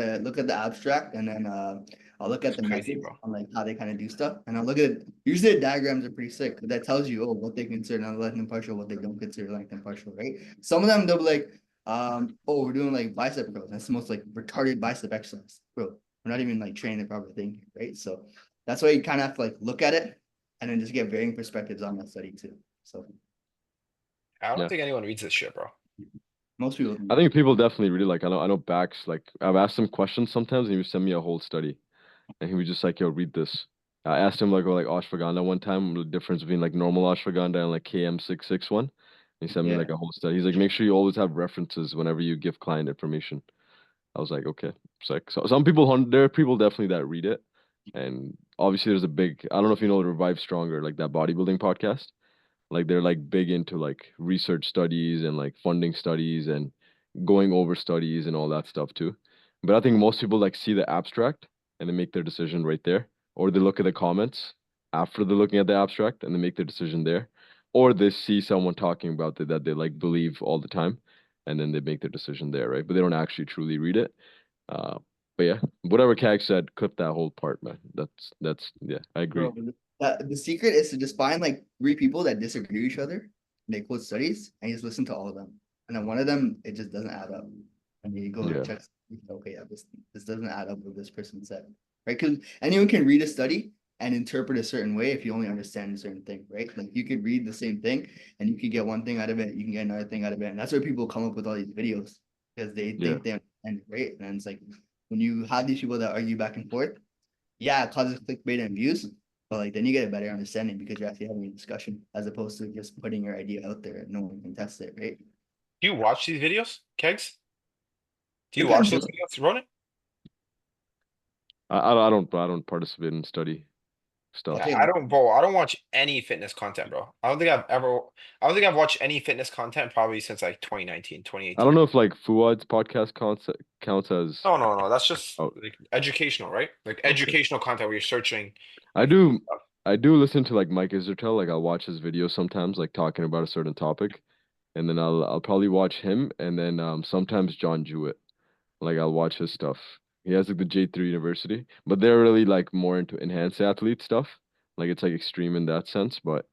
the abstract and then I'll look at It's the crazy, methods bro. on like how they kind of do stuff. And I'll look at usually the diagrams are pretty sick. That tells you what they consider non-length impartial, what they don't consider length impartial, right? Some of them they'll be like, oh, we're doing like bicep curls. That's the most like retarded bicep exercise. Bro, we're not even like training the proper thing, right? So that's why you kind of have to like look at it and then just get varying perspectives on that study too. So I don't Yeah. think anyone reads this shit, bro. most people I think people definitely really like. I know Bax like I've asked him questions sometimes, and he would send me a whole study, and he was just like, "Yo, read this." I asked him like, oh, like ashwagandha one time, the difference between like normal ashwagandha and like KM661. He sent me yeah. like a whole study. He's like, make sure you always have references whenever you give client information. I was like, okay. It's like so some people there are people definitely that read it, and obviously there's a big. I don't know if you know Revive Stronger, like that bodybuilding podcast. Like they're like big into like research studies and like funding studies and going over studies and all that stuff too. But I think most people like see the abstract and they make their decision right there, or they look at the comments after they're looking at the abstract and they make their decision there, or they see someone talking about it that they like believe all the time, and then they make their decision there, right? But they don't actually truly read it. Uh, but yeah, whatever Kag said, clip that whole part, man. That's yeah, I agree. Bro, the secret is to just find like three people that disagree with each other. And they quote studies and you just listen to all of them. And then one of them, it just doesn't add up. And you go Yeah, check, okay, yeah, this doesn't add up with this person said. Right? Because anyone can read a study and interpret a certain way if you only understand a certain thing, right? Like you could read the same thing and you could get one thing out of it, you can get another thing out of it. And that's where people come up with all these videos because they yeah. think they understand it, right? And it's like when you have these people that argue back and forth, yeah, it causes clickbait and views, but like then you get a better understanding because you're actually having a discussion as opposed to just putting your idea out there and no one can test it, right? Do you watch these videos, Kegs? Do you watch Depends. those videos, Ronan? I don't participate in study I'll stuff. Yeah, take a I look. don't, bro. I don't watch any fitness content, bro. I don't think I've watched any fitness content probably since like 2019, I don't 2018. know if like Fuad's podcast counts as. No, no, no. That's just Oh, like educational, right? Like okay. educational content where you're searching I like fitness do. stuff. I do listen to like Mike Isertel. Like I'll watch his videos sometimes, like talking about a certain topic, and then I'll probably watch him, and then sometimes John Jewett. Like I'll watch his stuff. He has like the J3 University, but they're really like more into enhanced athlete stuff. Like it's like extreme in that sense, but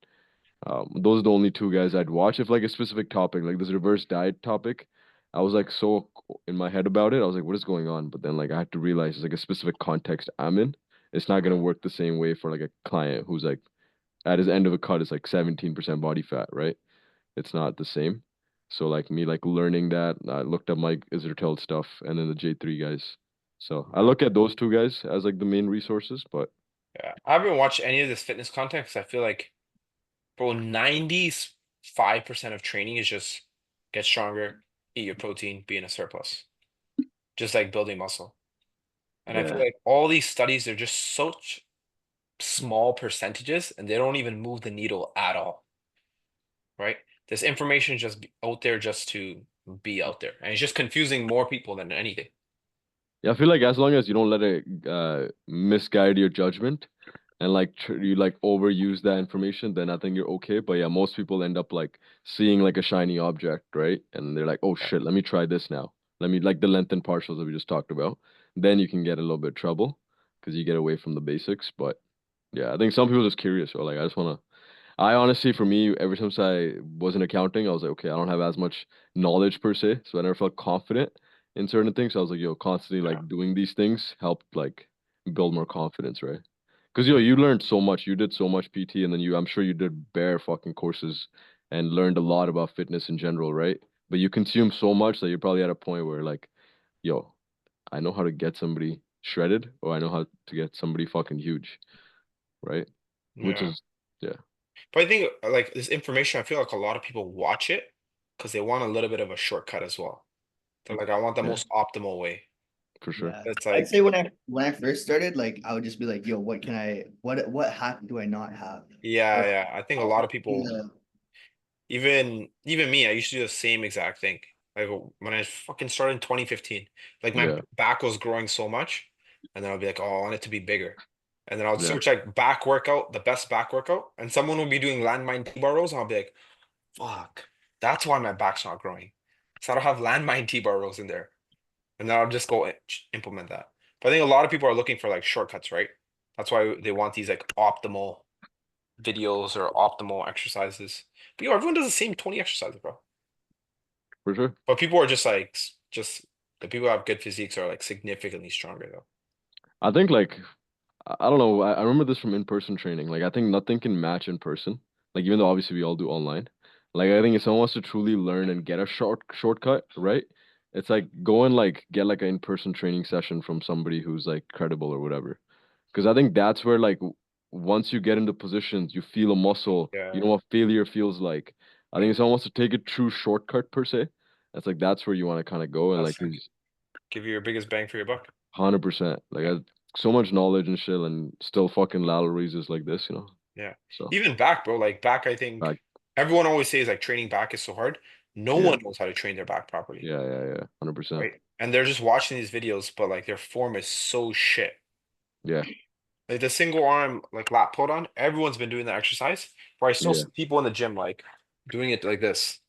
those are the only two guys I'd watch. If like a specific topic, like this reverse diet topic, I was like so in my head about it. I was like, what is going on? But then like I had to realize it's like a specific context I'm in. It's not gonna work the same way for like a client who's like at his end of a cut is like 17% body fat, right? It's not the same. So like me like learning that, I looked up Mike Isertel stuff and then the J3 guys. So I look at those two guys as like the main resources, but Yeah, I haven't watched any of this fitness content because I feel like, bro, 95% of training is just get stronger, eat your protein, be in a surplus, just like building muscle. And I feel yeah. like all these studies, they're just such small percentages and they don't even move the needle at all, right? This information is just out there just to be out there. And it's just confusing more people than anything. Yeah, I feel like as long as you don't let it misguide your judgment and like you like overuse that information, then I think you're okay. But yeah, most people end up like seeing like a shiny object, right? And they're like, oh Yeah. shit, let me try this now. Let me like the length and partials that we just talked about. Then you can get a little bit of trouble because you get away from the basics. But yeah, I think some people are just curious or like I just wanna I honestly, for me, ever since I was in accounting, I was like, okay, I don't have as much knowledge per se, so I never felt confident in certain things. So I was like, yo, constantly Yeah. like doing these things helped like build more confidence, right? Because yo, you learned so much, you did so much PT, and then I'm sure you did bare fucking courses and learned a lot about fitness in general, right? But you consume so much that you're probably at a point where like yo, I know how to get somebody shredded, or I know how to get somebody fucking huge, right? Which Yeah. is, yeah, But I think like this information, I feel like a lot of people watch it because they want a little bit of a shortcut as well. They're like, I want the yeah, most optimal way. for sure. Yeah. It's I'd like, say when I first started, like I would just be like, yo, what hack do I not have? yeah, Or yeah. I think a how lot of can people, even me, I used to do the same exact thing. Like when I fucking started in 2015, like my Yeah, back was growing so much, and then I'll be like, oh, I want it to be bigger. And then I'll yeah, search like back workout, the best back workout, and someone will be doing landmine T-bar rows, and I'll be like, fuck, that's why my back's not growing. So I don't have landmine T-bar rows in there. And then I'll just go implement that. But I think a lot of people are looking for like shortcuts, right? That's why they want these like optimal videos or optimal exercises. But everyone does the same 20 exercises, bro. for sure. But people are just like just the people who have good physiques are like significantly stronger though. I think like I don't know. I remember this from in-person training. Like I think nothing can match in person. Like even though obviously we all do online. Like I think if someone wants to truly learn and get a shortcut, right? It's like go and like get like an in-person training session from somebody who's like credible or whatever. Because I think that's where like once you get into positions, you feel a muscle. You Yeah. know what failure feels like. I think if someone wants to take a true shortcut per se, that's where you want to kind of go and like That's like give you your biggest bang for your buck. 100%. Like so much knowledge and shit, and still fucking lateral raises like this, you know. Yeah. So Even back, bro. Like back, I think back, everyone always says like training back is so hard. No yeah, one knows how to train their back properly, yeah, 100%. right? And they're just watching these videos, but like their form is so shit. Yeah, Like the single arm like lat pull down, everyone's been doing that exercise. Where I still yeah, see people in the gym like doing it like this.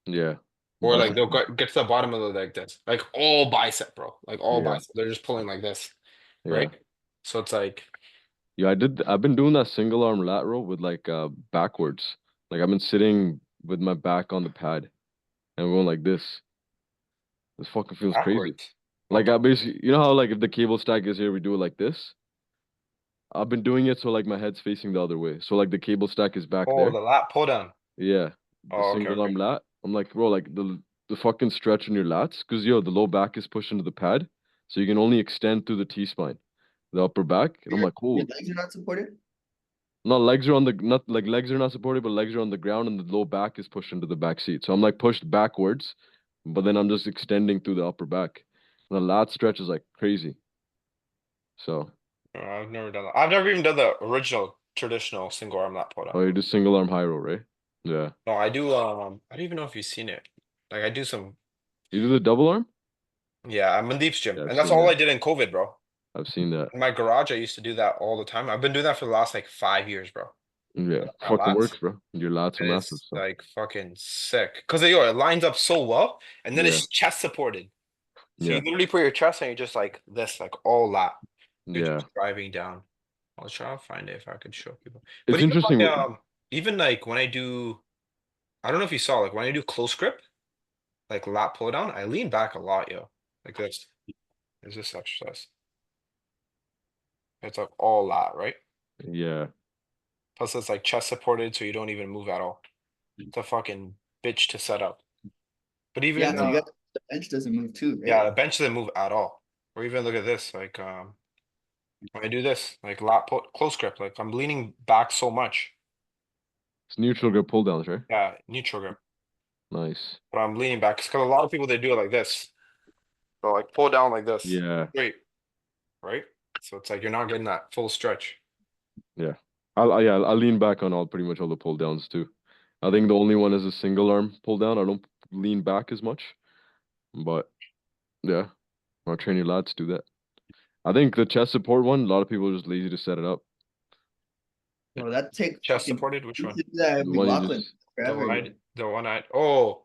yeah, Or like busting. they'll get to the bottom of the leg this. Like all bicep, bro. Like all Yeah, bicep. They're just pulling like this, right? yeah, So it's like yeah. I've been doing that single arm lateral with like backwards. Like I've been sitting with my back on the pad and going like this. This fucking feels crazy. backwards. What Like I back? basically, you know how like if the cable stack is here, we do it like this. I've been doing it so like my head's facing the other way. So like the cable stack is back Oh, there. the lat pull down. Yeah, the Oh, okay, single okay. arm lat. I'm like, bro, like the fucking stretch in your lats, because yo, the low back is pushed into the pad, so you can only extend through the T spine, the upper back. And I'm like, your cool. legs are not supported? Not legs are on the not like legs are not supported, but legs are on the ground, and the low back is pushed into the back seat. So I'm like pushed backwards, but then I'm just extending through the upper back. And the lat stretch is like crazy. So, I've never done that. I've never even done the original traditional single arm lat pull down. oh, you do single arm high row, right? Yeah. No, I do I don't even know if you've seen it. Like I do some You do the double arm? yeah, I'm in Deep's gym. Yeah, I've And that's seen all that. I did in COVID, bro. I've seen that. In my garage, I used to do that all the time. I've been doing that for the last like 5 years, bro. Yeah, Like, my fucking lats. works, bro. Your lats are And massive, it's so like fucking sick. Because it lines up so well. And then yeah, it's chest supported. So you yeah, literally put your chest and you're just like this, like all lat. You're yeah. just driving down. I'll try to find it if I could show people. But It's interesting. even like when I do, I don't know if you saw, like when I do close grip, like lat pull down, I lean back a lot, yo. Like this. Is this exercise? It's like all lat, right? Yeah, Plus it's like chest supported, so you don't even move at all. It's a fucking bitch to set up. But Yeah, even so you got the bench doesn't move too, yeah, right? the bench doesn't move at all. Or even look at this, like when I do this, like lat pull close grip, like I'm leaning back so much. it's neutral grip pull downs, right? Yeah, neutral grip. Nice. But I'm leaning back because a lot of people they do it like this. So like pull down like this. Yeah, Straight, right? So it's like you're not getting that full stretch. yeah. I'll lean back on all pretty much all the pull downs too. I Yeah. think the only one is a single arm pull down. I don't lean back as much, but yeah, I'll train your lads to do that. I think the chest support one, a lot of people are just lazy to set it up. Well, that take Chest fucking supported, which we one? used to do that at The one you McLaughlin just, forever ago. The one I oh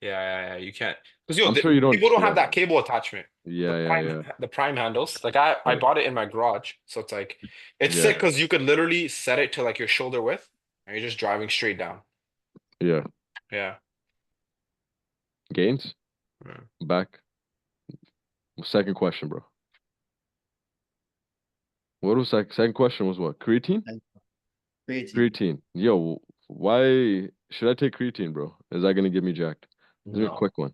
yeah, you can't because I'm sure you don't. people don't have Yeah, that cable attachment. yeah, The prime handles. Like I yeah, bought it in my garage, so it's like it's sick yeah, because you could literally set it to like your shoulder width, and you're just driving straight down. yeah. Yeah. Gains Yeah. back. Second question, bro. What was second question? Was what? Creatine? And creatine. Creatine. Yo, why should I take creatine, bro? Is that gonna get me jacked? Give me a No, quick one.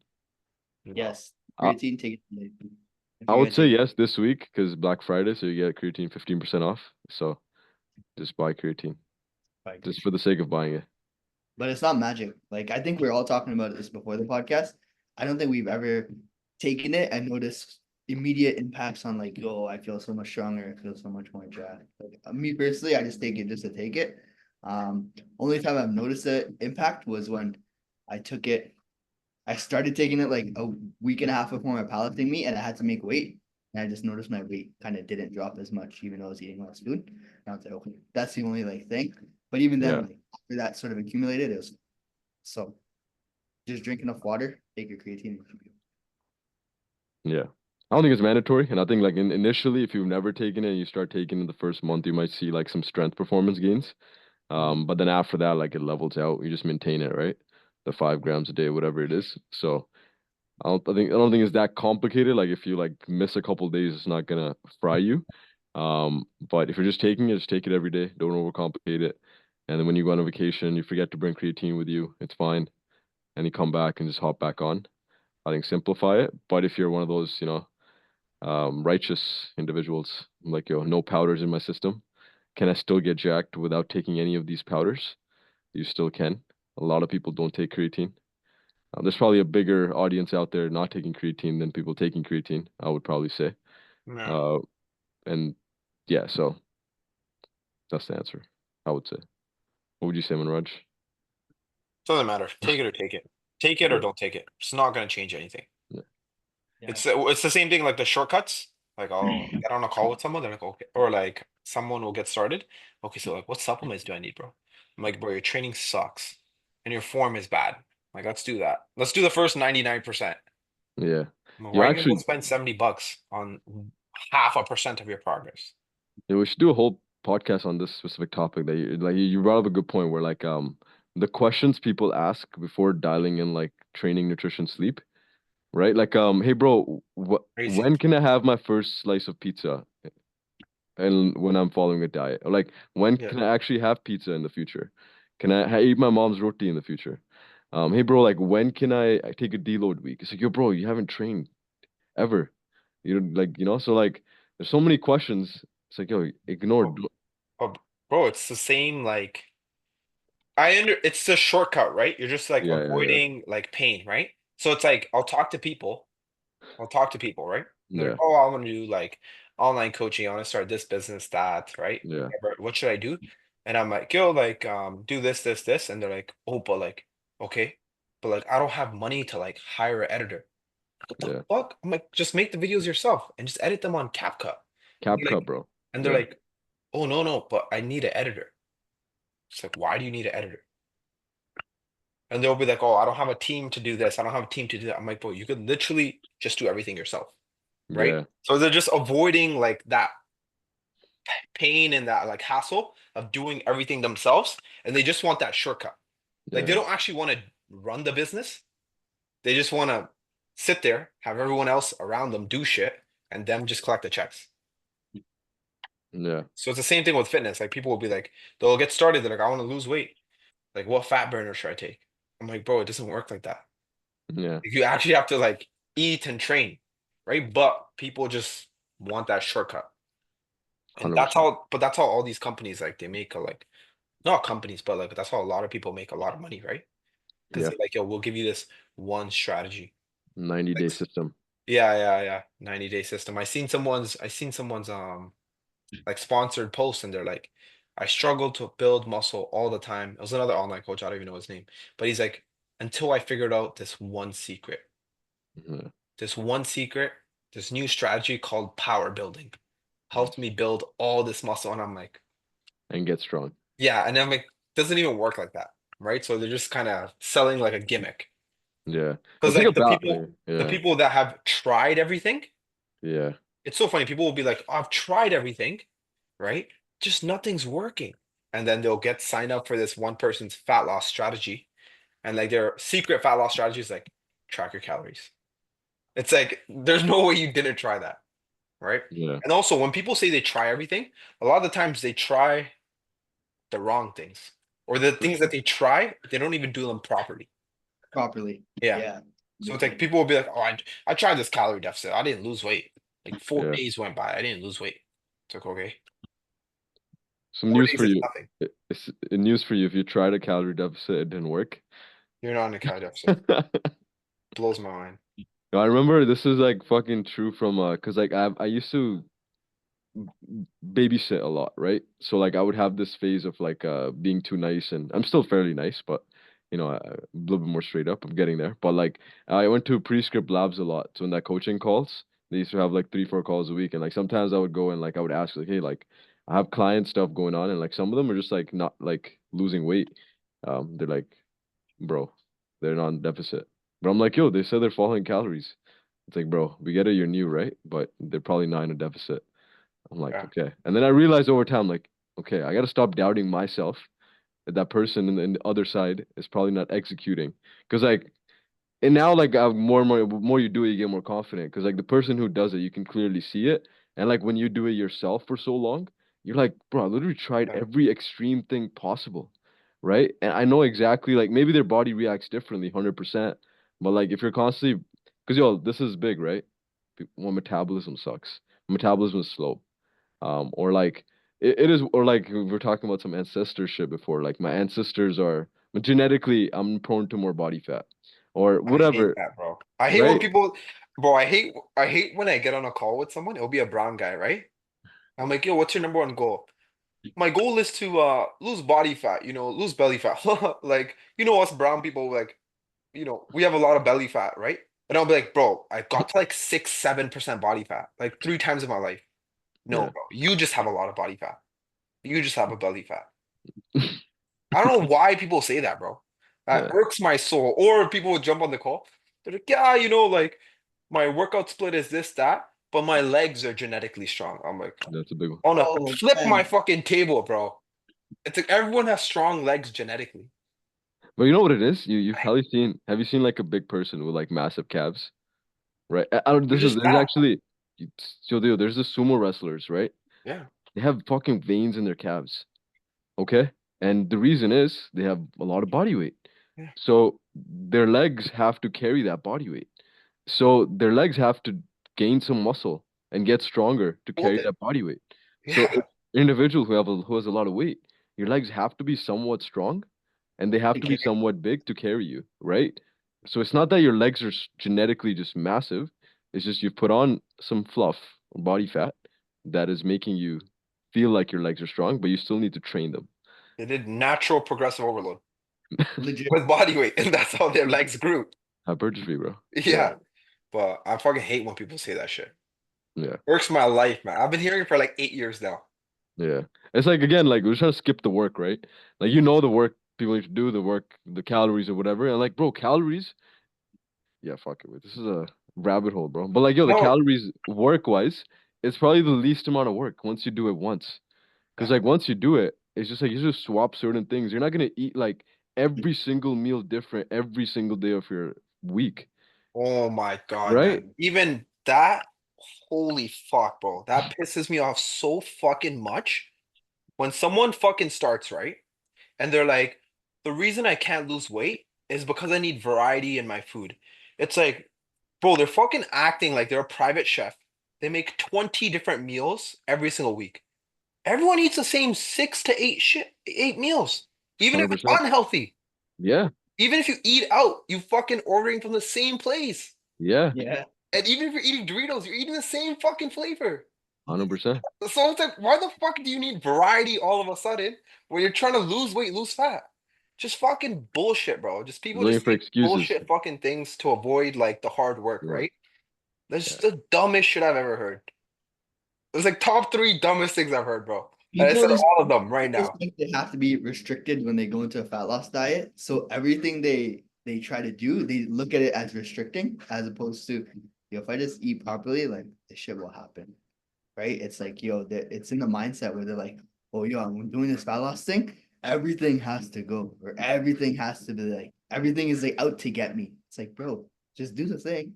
no. Yes. creatine, take it today. If I you're would gonna say take it. yes this week because Black Friday, so you get creatine 15% off. So just buy creatine Buy just creatine. for the sake of buying it. But it's not magic. Like I think we're all talking about this before the podcast. I don't think we've ever taken it and noticed immediate impacts on like, oh, I feel so much stronger. I feel so much more jacked. Like me personally, I just take it just to take it. Only time I've noticed the impact was when I took it. I started taking it like a week and a half before my powerlifting meet, and I had to make weight. And I just noticed my weight kind of didn't drop as much, even though I was eating less food. And I was like, okay, that's the only like thing. But even then, Yeah. like after that sort of accumulated, it was so just drink enough water, take your creatine. Yeah. I don't think it's mandatory. And I think like initially, if you've never taken it and you start taking it the first month, you might see like some strength performance gains. But then after that, like it levels out. You just maintain it, right? The 5 grams a day, whatever it is. So I don't think it's that complicated. Like if you like miss a couple days, it's not gonna fry you. But if you're just taking it, just take it every day. Don't overcomplicate it. And then when you go on a vacation, you forget to bring creatine with you, it's fine. And you come back and just hop back on. I think simplify it. But if you're one of those, righteous individuals, like, yo, no powders in my system. Can I still get jacked without taking any of these powders? You still can. A lot of people don't take creatine. There's probably a bigger audience out there not taking creatine than people taking creatine, I would probably say. Yeah. Uh, and yeah, so that's the answer, I would say. What would you say, Manraj? Doesn't matter. Take it or take it. Take it or Yeah, don't take it. It's not gonna change anything. yeah, Yeah. It's the same thing like the shortcuts. Like I'll get on a call with someone, they're like, okay, or like someone will get started. Okay, so like what supplements do I need, bro? I'm like, bro, your training sucks and your form is bad. Like, let's do that. Let's do the first 99%. yeah. I'm like, You why are you gonna go actually, spend $70 on half a percent of your progress? yeah, we should do a whole podcast on this specific topic that you brought up a good point where like the questions people ask before dialing in like training, nutrition, sleep, right? Like hey bro, Crazy. when can I have my first slice of pizza? And when I'm following a diet, or like when Yeah. can I actually have pizza in the future? Can I eat my mom's roti in the future? Hey bro, like when can I take a deload week? It's like, yo, bro, you haven't trained ever. You know, like so like there's so many questions. It's like, yo, ignore. Oh, oh, bro, it's the same like it's a shortcut, right? You're just like Yeah, yeah, yeah, avoiding like pain, right? So it's like I'll talk to people, right? And they're like, yeah, oh, I want to do like online coaching. I want to start this business, that, right? yeah, Whatever. What should I do? And I'm like, yo, like, do this. And they're like, oh, but like, okay, but like, I don't have money to like hire an editor. What the yeah. fuck? I'm like, just make the videos yourself and just edit them on CapCut. And Cap they're cut, like, bro. and they're Yeah, like, oh no, but I need an editor. It's like, why do you need an editor? And they'll be like, oh, I don't have a team to do this. I don't have a team to do that. I'm like, bro, you could literally just do everything yourself, right? yeah, So they're just avoiding like that pain and that like hassle of doing everything themselves. And they just want that shortcut. Like they yeah, don't actually want to run the business. They just want to sit there, have everyone else around them do shit, and them just collect the checks. yeah, So it's the same thing with fitness. Like people will be like, they'll get started. They're like, I want to lose weight. Like, what fat burner should I take? I'm like, bro, it doesn't work like that. yeah. You actually have to like eat and train, right? But people just want that shortcut. And 100%. that's how all these companies like they make a like not companies, but like that's how a lot of people make a lot of money, right? Because Yeah, they're like, yo, we'll give you this one strategy. 90-day Like system. yeah. 90-day system. I seen someone's like sponsored post and they're like, I struggle to build muscle all the time. It was another online coach, I don't even know his name, but he's like, until I figured out this one secret. Yeah, This one secret, this new strategy called power building helped nice. me build all this muscle. And I'm like, And get strong. yeah. And I'm like, doesn't even work like that. Right. So they're just kind of selling like a gimmick. Yeah, Because it's like like about the yeah, people that have tried everything, yeah, it's so funny. People will be like, oh, I've tried everything, right? Just nothing's working. And then they'll get signed up for this one person's fat loss strategy. And like their secret fat loss strategy is like track your calories. It's like there's no way you didn't try that. Right? yeah, And also, when people say they try everything, a lot of the times they try the wrong things, or the for things that sure. they try, they don't even do them properly. Properly. Yeah. Yeah. So it's like people will be like, oh, I tried this calorie deficit. I didn't lose weight. Like 4 days went by. I didn't lose weight. It's like, okay. Some 4 news days for is you. nothing. It's news for you. If you tried a calorie deficit, it didn't work. You're not in a calorie deficit. Blows my mind. No, I remember this is like fucking true from cause like I used to babysit a lot, right? So like I would have this phase of like being too nice, and I'm still fairly nice, but a little bit more straight up. I'm getting there. But like I went to prescript labs a lot. So in that coaching calls, they used to have like 3, 4 calls a week. And like sometimes I would go and like I would ask like, hey, like I have client stuff going on, and like some of them are just like not like losing weight. They're like, bro, they're not in deficit. But I'm like, yo, they said they're following calories. It's like, bro, we get it, you're new, right? But they're probably not in a deficit. I'm like, Yeah. okay. And then I realized over time, like, okay, I got to stop doubting myself that that person in the other side is probably not executing. Because, like, and now, like, more and more you do it, you get more confident. Because, like, the person who does it, you can clearly see it. And, like, when you do it yourself for so long, you're like, bro, I literally tried Yeah. every extreme thing possible. Right. And I know exactly, like, maybe their body reacts differently, 100%. But, like, if you're constantly, because, yo, this is big, right? When metabolism sucks, metabolism is slow, or like it is, or like we were talking about some ancestor shit before, like my ancestors are genetically I'm prone to more body fat or I hate whatever, that, bro. I hate when right? people, bro, I hate when I get on a call with someone. It'll be a brown guy, right? I'm like, yo, what's your number one goal? My goal is to lose body fat, lose belly fat. Like, us brown people, like, we have a lot of belly fat, right? And I'll be like, bro, I got to like 6, 7% body fat, like 3 times in my life. No, Yeah. bro, you just have a lot of body fat. You just have a belly fat. I don't know why people say that, bro. That Yeah, irks my soul. Or people would jump on the call. They're like, yeah, like my workout split is this, that, but my legs are genetically strong. I'm like, that's a big one. on a Oh flip my man. fucking table, bro. It's like everyone has strong legs genetically. But you know what it is, you've I, probably seen, have you seen like a big person with like massive calves, right? I don't, they're this is just there's fat. actually, so there's the sumo wrestlers, right? Yeah. They have fucking veins in their calves. Okay? And the reason is they have a lot of body weight. Yeah. So their legs have to carry that body weight. So their legs have to gain some muscle and get stronger to Hold carry it. that body weight. So Yeah. if an individual who has a lot of weight, your legs have to be somewhat strong and they have to be Okay. somewhat big to carry you, right? So it's not that your legs are genetically just massive. It's just you've put on some fluff or body fat that is making you feel like your legs are strong, but you still need to train them. They did natural progressive overload Legit. with body weight, and that's how their legs grew. Hypertrophy, bro. Yeah, Yeah. But I fucking hate when people say that shit. yeah, Works my life, man. I've been hearing it for like 8 years now. yeah. It's like again, like we're trying to skip the work, right? Like the work people need to do, the work, the calories or whatever. And like, bro, calories, yeah, fuck it. This is a rabbit hole, bro. But like, yo, the No. calories work wise, it's probably the least amount of work once you do it once. Because Yeah. like once you do it, it's just like you just swap certain things. You're not gonna eat like every single meal different every single day of your week, Oh my God, right? man. Even that, holy fuck, bro. That pisses me off so fucking much. When someone fucking starts, right? And they're like, the reason I can't lose weight is because I need variety in my food. It's like, bro, they're fucking acting like they're a private chef. They make 20 different meals every single week. Everyone eats the same 6 to 8 meals, even if it's 100%. unhealthy. Yeah, Even if you eat out, you fucking ordering from the same place. yeah, Yeah. And even if you're eating Doritos, you're eating the same fucking flavor. 100%. So it's like, why the fuck do you need variety all of a sudden when you're trying to lose weight, lose fat? Just fucking bullshit, bro. Just people Looking just for say excuses. bullshit fucking things to avoid like the hard work, Yeah, right? That's yeah. just the dumbest shit I've ever heard. It's like top three dumbest things I've heard, bro. And I People said just all of them right people now. think they have to be restricted when they go into a fat loss diet. So everything they try to do, they look at it as restricting, as opposed to, if I just eat properly, like this shit will happen, right? It's like, it's in the mindset where they're like, oh, I'm doing this fat loss thing. Everything has to go, or everything has to be like, everything is like out to get me. It's like, bro, just do the thing.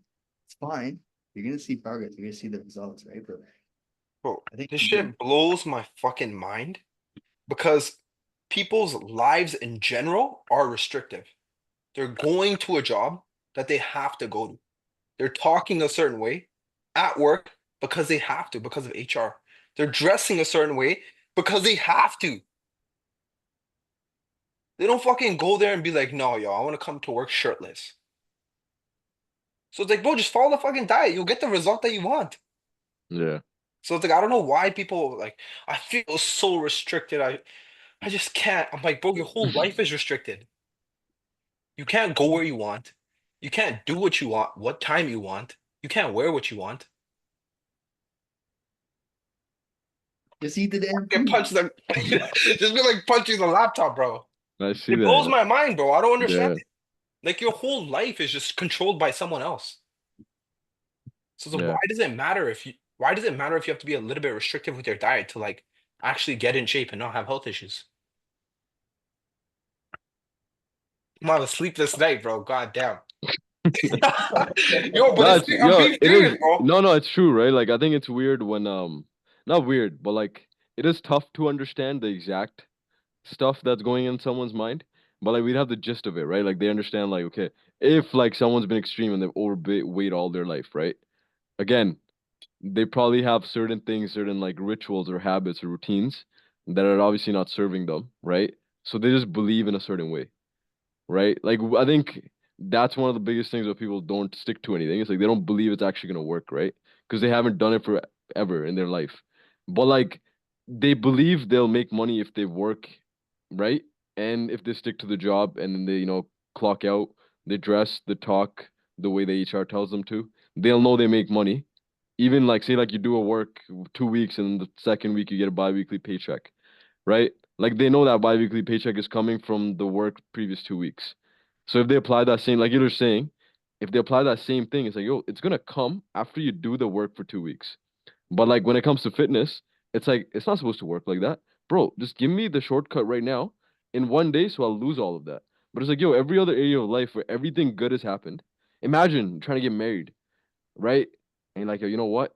It's fine. You're gonna see progress. You're gonna see the results, right? But Bro, I think this shit blows my fucking mind because people's lives in general are restrictive. They're going to a job, that they have to go to. They're talking a certain way at work because they have to, because of HR. They're dressing a certain way because they have to. They don't fucking go there and be like, no, yo, I want to come to work shirtless. So it's like, bro, just follow the fucking diet. You'll get the result that you want. Yeah. So it's like, I don't know why people like, I feel so restricted. I just can't. I'm like, bro, your whole life is restricted. You can't go where you want. You can't do what you want, what time you want. You can't wear what you want. Just eat the damn Get food. punched the just be like punching the laptop, bro. I see It blows that. my mind, bro. I don't understand Yeah. it. Like your whole life is just controlled by someone else. So Yeah. why does it matter if you have to be a little bit restrictive with your diet to like actually get in shape and not have health issues? I'm gonna have a sleepless night, bro. God damn. Yo, but I'm Yo, being it serious, is bro. no, it's true, right? Like I think it's weird when not weird, but like it is tough to understand the exact stuff that's going in someone's mind. But like we'd have the gist of it, right? Like they understand like, okay, if like someone's been extreme and they've overweight all their life, right? Again, they probably have certain things, certain like rituals or habits or routines that are obviously not serving them, right? So they just believe in a certain way, right? Like I think that's one of the biggest things that people don't stick to anything. It's like they don't believe it's actually gonna work, right? Because they haven't done it forever in their life. But like they believe they'll make money if they work, right? And if they stick to the job and then they, clock out, they dress, they talk the way the HR tells them to, they'll know they make money. Even like say like you do a work 2 weeks and the second week you get a bi-weekly paycheck, right? Like they know that bi-weekly paycheck is coming from the work previous 2 weeks. So if they apply that same, like you're saying, if they apply that same thing, it's like, yo, it's gonna come after you do the work for 2 weeks. But like when it comes to fitness, it's like it's not supposed to work like that. Bro, just give me the shortcut right now in one day so I'll lose all of that. But it's like, yo, every other area of life where everything good has happened. Imagine trying to get married, right? And you're like, yo, you know what?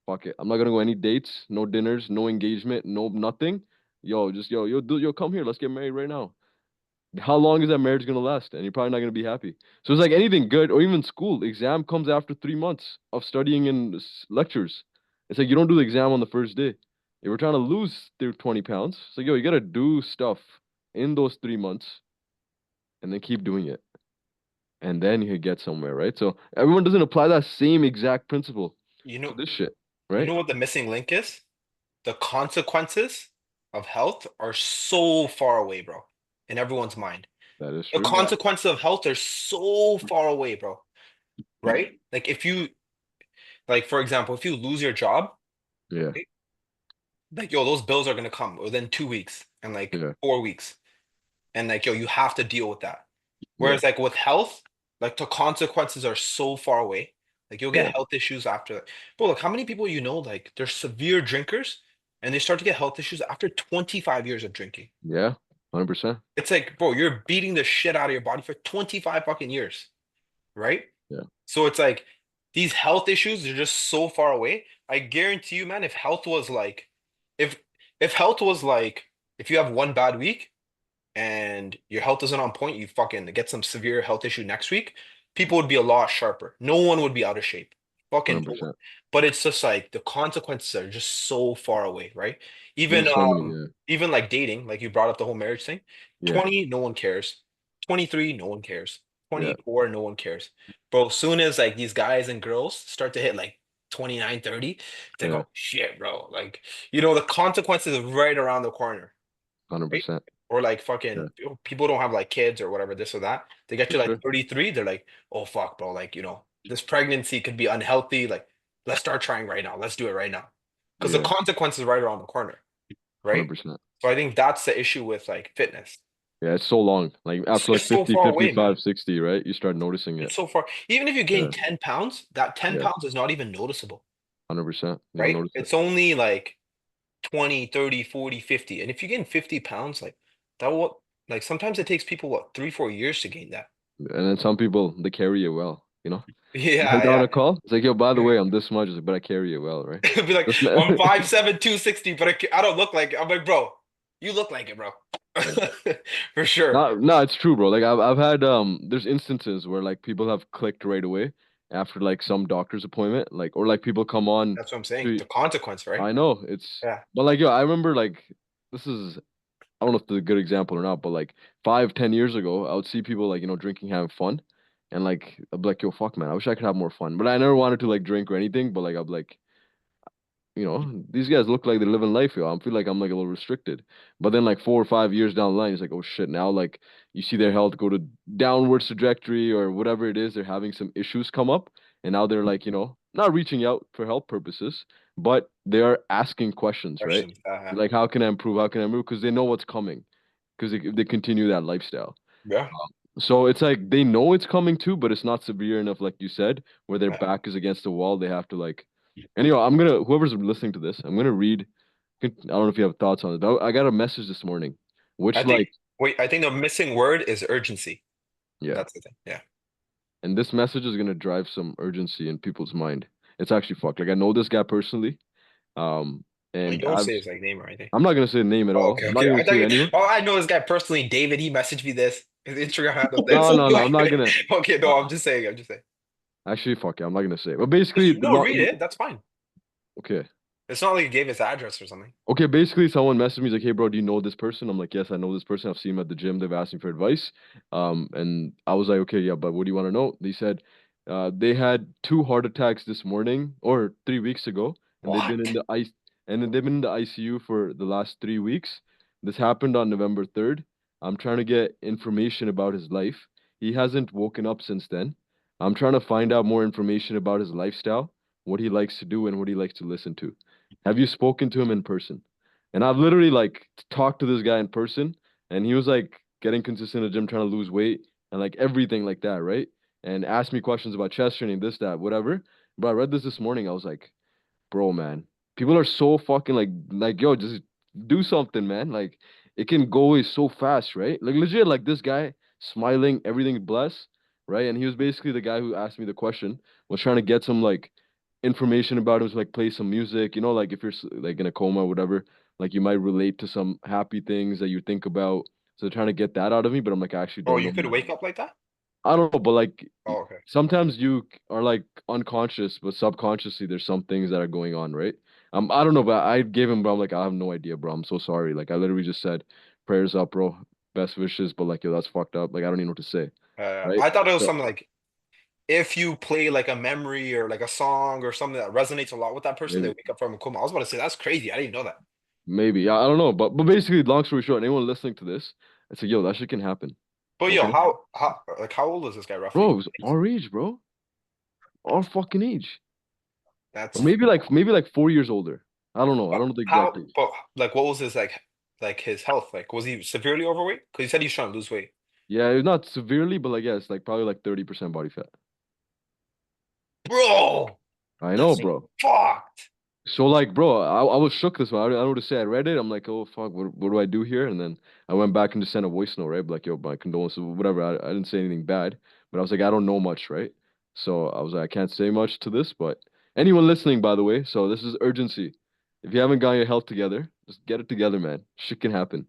Fuck it. I'm not gonna go any dates, no dinners, no engagement, no nothing. Yo, come here. Let's get married right now. How long is that marriage gonna last? And you're probably not gonna be happy. So it's like anything good, or even school. Exam comes after 3 months of studying in lectures. It's like you don't do the exam on the first day. If we're trying to lose their 20 pounds, so yo, you gotta do stuff in those 3 months and then keep doing it. And then you get somewhere, right? So everyone doesn't apply that same exact principle You to know, this shit, you right? know what the missing link is? The consequences of health are so far away, bro, in everyone's mind. That is The true. Yeah. consequences of health are so far away, bro. Right? Like if you like for example, if you lose your job, Yeah, right? Like yo, those bills are gonna come within 2 weeks and like yeah, 4 weeks. And like yo, you have to deal with that. yeah, Whereas like with health, like the consequences are so far away. Like you'll get yeah, health issues after that. Bro, like how many people like they're severe drinkers and they start to get health issues after 25 years of drinking. yeah, 100%. It's like, bro, you're beating the shit out of your body for 25 fucking years, right? Yeah, So it's like these health issues are just so far away. I guarantee you, man, if if health was like if you have one bad week and your health isn't on point, you fucking get some severe health issue next week, people would be a lot sharper. No one would be out of shape. Fucking no one. 100%. But it's just like the consequences are just so far away, right? Even There's so many, yeah, even like dating, like you brought up the whole marriage thing. yeah, 20, no one cares. 23, no one cares. yeah, 24, no one cares. Bro, soon as like these guys and girls start to hit like 29, 30, it's like, yeah, oh shit, bro. Like, the consequences are right around the corner, right? 100%. Or like Yeah, fucking people don't have like kids or whatever, this or that. They get for to like sure. 33, they're like, oh fuck, bro, like, this pregnancy could be unhealthy. Like, let's start trying right now. Let's do it right now. Because the Yeah, consequence is right around the corner, right? 100%. So I think that's the issue with like fitness. Yeah, it's so long. Like It's after like just so 50, far away, man. 55, 60, right? You start noticing it. It's so far. Even if you gain Yeah, 10 pounds, that 10 yeah, pounds is not even noticeable, 100%. You don't right? notice it. It's only like 20, 30, 40, 50. And if you gain 50 pounds, like that what like sometimes it takes people what 3, 4 years to gain that. And then some people, they carry it well, you know? Like Yeah, that on yeah. a call, it's like, yo, by the way, I'm this much, but I carry it well, right? Be like, That's not, I'm 5'7", 260, but I don't look like I'm like, bro, You look like it, bro. For sure. No, it's true, bro. Like I've had there's instances where like people have clicked right away after like some doctor's appointment, like or like people come on That's what I'm saying. to The consequence, right? I know it's Yeah. but like yo, I remember like this is I don't know if it's a good example or not, but like 5, 10 years ago, I would see people like, drinking, having fun. And like I'd be like, yo, fuck man, I wish I could have more fun. But I never wanted to like drink or anything, but like I'd be like, these guys look like they're living life, yo. I feel like I'm like a little restricted. But then like 4 or 5 years down the line, it's like, oh shit, now like you see their health go to downwards trajectory or whatever it is, they're having some issues come up. And now they're like, not reaching out for health purposes, but they are asking questions, right? Questions. Like, how can I improve? How can I improve? Because they know what's coming. Because they continue that lifestyle. Yeah. So it's like they know it's coming too, but it's not severe enough, like you said, where their Yeah. back is against the wall. They have to like. Anyway, I'm gonna whoever's listening to this, I'm gonna read. I don't know if you have thoughts on it, but I got a message this morning, I which think like wait, I think the missing word is urgency. yeah, That's the thing. Yeah. and this message is gonna drive some urgency in people's mind. It's actually fucked. Like I know this guy personally, um, Wait, and don't say his like name or anything. I'm not gonna say the name at Oh, all. okay, I'm not okay. even I gonna thought say you, anyone. oh, I know this guy personally. David, he messaged me this. His Instagram handle this. No, no, no. I'm not gonna. Okay, Uh, no, I'm just saying. I'm just saying. actually, fuck it. I'm not gonna say. But basically, Just no, read it. That's fine. okay. It's not like you gave his address or something. Okay, basically, someone messaged me, he's like, "Hey, bro, do you know this person?" I'm like, "Yes, I know this person. I've seen him at the gym. They've asked me for advice." And I was like, "Okay, yeah, but what do you want to know?" They said, they had 2 heart attacks this morning or 3 weeks ago, and they've been in What? the ice, and then they've been in the ICU for the last 3 weeks. This happened on November 3rd. I'm trying to get information about his life. He hasn't woken up since then. I'm trying to find out more information about his lifestyle, what he likes to do, and what he likes to listen to. Have you spoken to him in person? And I've literally like talked to this guy in person, and he was like getting consistent in the gym, trying to lose weight and like everything like that, right? And asked me questions about chest training, this, that, whatever. But I read this morning. I was like, bro, man, people are so fucking like, yo, just do something, man. Like, it can go away so fast, right? Like, legit, like this guy smiling, everything blessed, right? And he was basically the guy who asked me the question, was trying to get some like information about him, so like play some music, like if you're like in a coma or whatever, like you might relate to some happy things that you think about. So they're trying to get that out of me, but I'm like, I actually Oh, don't you know, could man. wake up like that? I don't know, but like Oh, okay. sometimes you are like unconscious, but subconsciously there's some things that are going on, right? I don't know, but I gave him, bro. I'm like, I have no idea, bro. I'm so sorry. Like I literally just said, prayers up, bro. Best wishes, but like, yo, that's fucked up. Like I don't even know what to say, right? I thought it was So something like if you play like a memory or like a song or something that resonates a lot with that person, they maybe, wake up from a coma. I was about to say that's crazy. I didn't even know that. maybe, yeah, I don't know, but basically, long story short, anyone listening to this, I say, yo, that shit can happen. But yo, Okay, how old is this guy roughly? bro, it's our age, bro, our fucking age, or That's maybe like 4 years older. I don't know. I don't know the exact how. age. But like, what was his like his health? Like, was he severely overweight? Because he said he's trying to lose weight. Yeah, it's not severely, but like yeah, it's like probably like 30% body fat. Bro, I know, that's bro. fucked. So like, bro, I was shook this one. I don't know what to say. I read it. I'm like, oh fuck, what do I do here? And then I went back and just sent a voice note, right? Like, yo, my condolences, whatever. I didn't say anything bad, but I was like, I don't know much, right? So I was like, I can't say much to this, but anyone listening, by the way, so this is urgency. If you haven't got your health together, just get it together, man. Shit can happen.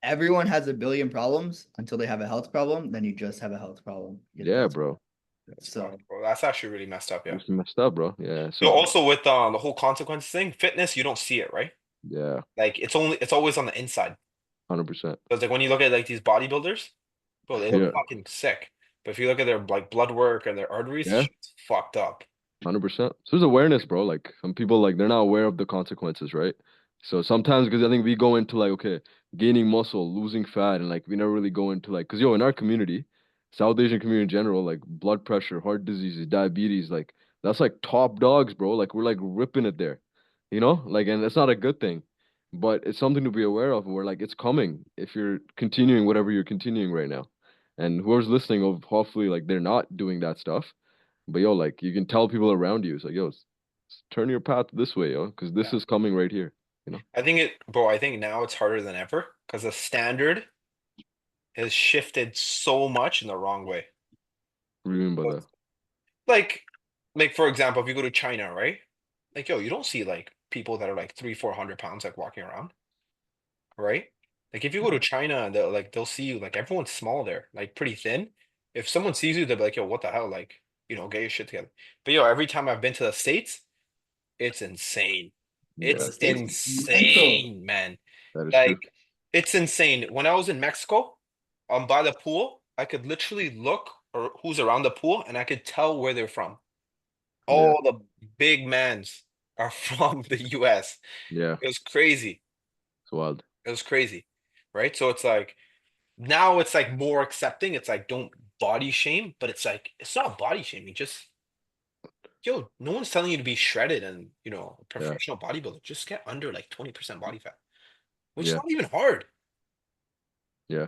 Everyone has a billion problems until they have a health problem. Then you just have a health problem. Yeah, bro. That's So fucked, bro. That's actually really messed up. Yeah. It's messed up, bro. Yeah. So So also with the whole consequence thing, fitness, you don't see it, right? yeah, Like it's always on the inside. 100%. Because like when you look at like these bodybuilders, bro, they look Yeah. fucking sick. But if you look at their like blood work and their arteries, Yeah. shit's fucked up. 100%. So there's awareness, bro. Like some people, like they're not aware of the consequences, right? So sometimes, because I think we go into like, okay, gaining muscle, losing fat, and like we never really go into like, because yo, in our community, South Asian community in general, like blood pressure, heart diseases, diabetes, like that's like top dogs, bro. Like we're like ripping it there, Like, and it's not a good thing, but it's something to be aware of. Where like it's coming if you're continuing whatever you're continuing right now, and whoever's listening, hopefully like they're not doing that stuff. But yo, like you can tell people around you, it's like, yo, turn your path this way, yo, because this Yeah. is coming right here. I think now it's harder than ever because the standard has shifted so much in the wrong way. What do you mean by that? Like, like for example, if you go to China, right? Like, yo, you don't see like people that are like 300, 400 pounds like walking around, right? Like if you go to China, they'll see you like everyone's small there, like pretty thin. If someone sees you, they'll be like, yo, what the hell? Like, get your shit together. But yo, every time I've been to the States, it's insane. Yeah, It's It's mental. insane, man. that is true. Like, it's insane. When I was in Mexico, by the pool, I could literally look or who's around the pool and I could tell where they're from. Yeah, All the big mans are from the US. yeah, It was crazy. it's wild. It was crazy. Right? So it's like now it's like more accepting. It's like don't body shame, but it's like it's not body shaming. Just yo, no one's telling you to be shredded and a Yeah, professional bodybuilder. Just get under like 20% body fat, which is yeah, not even hard, yeah.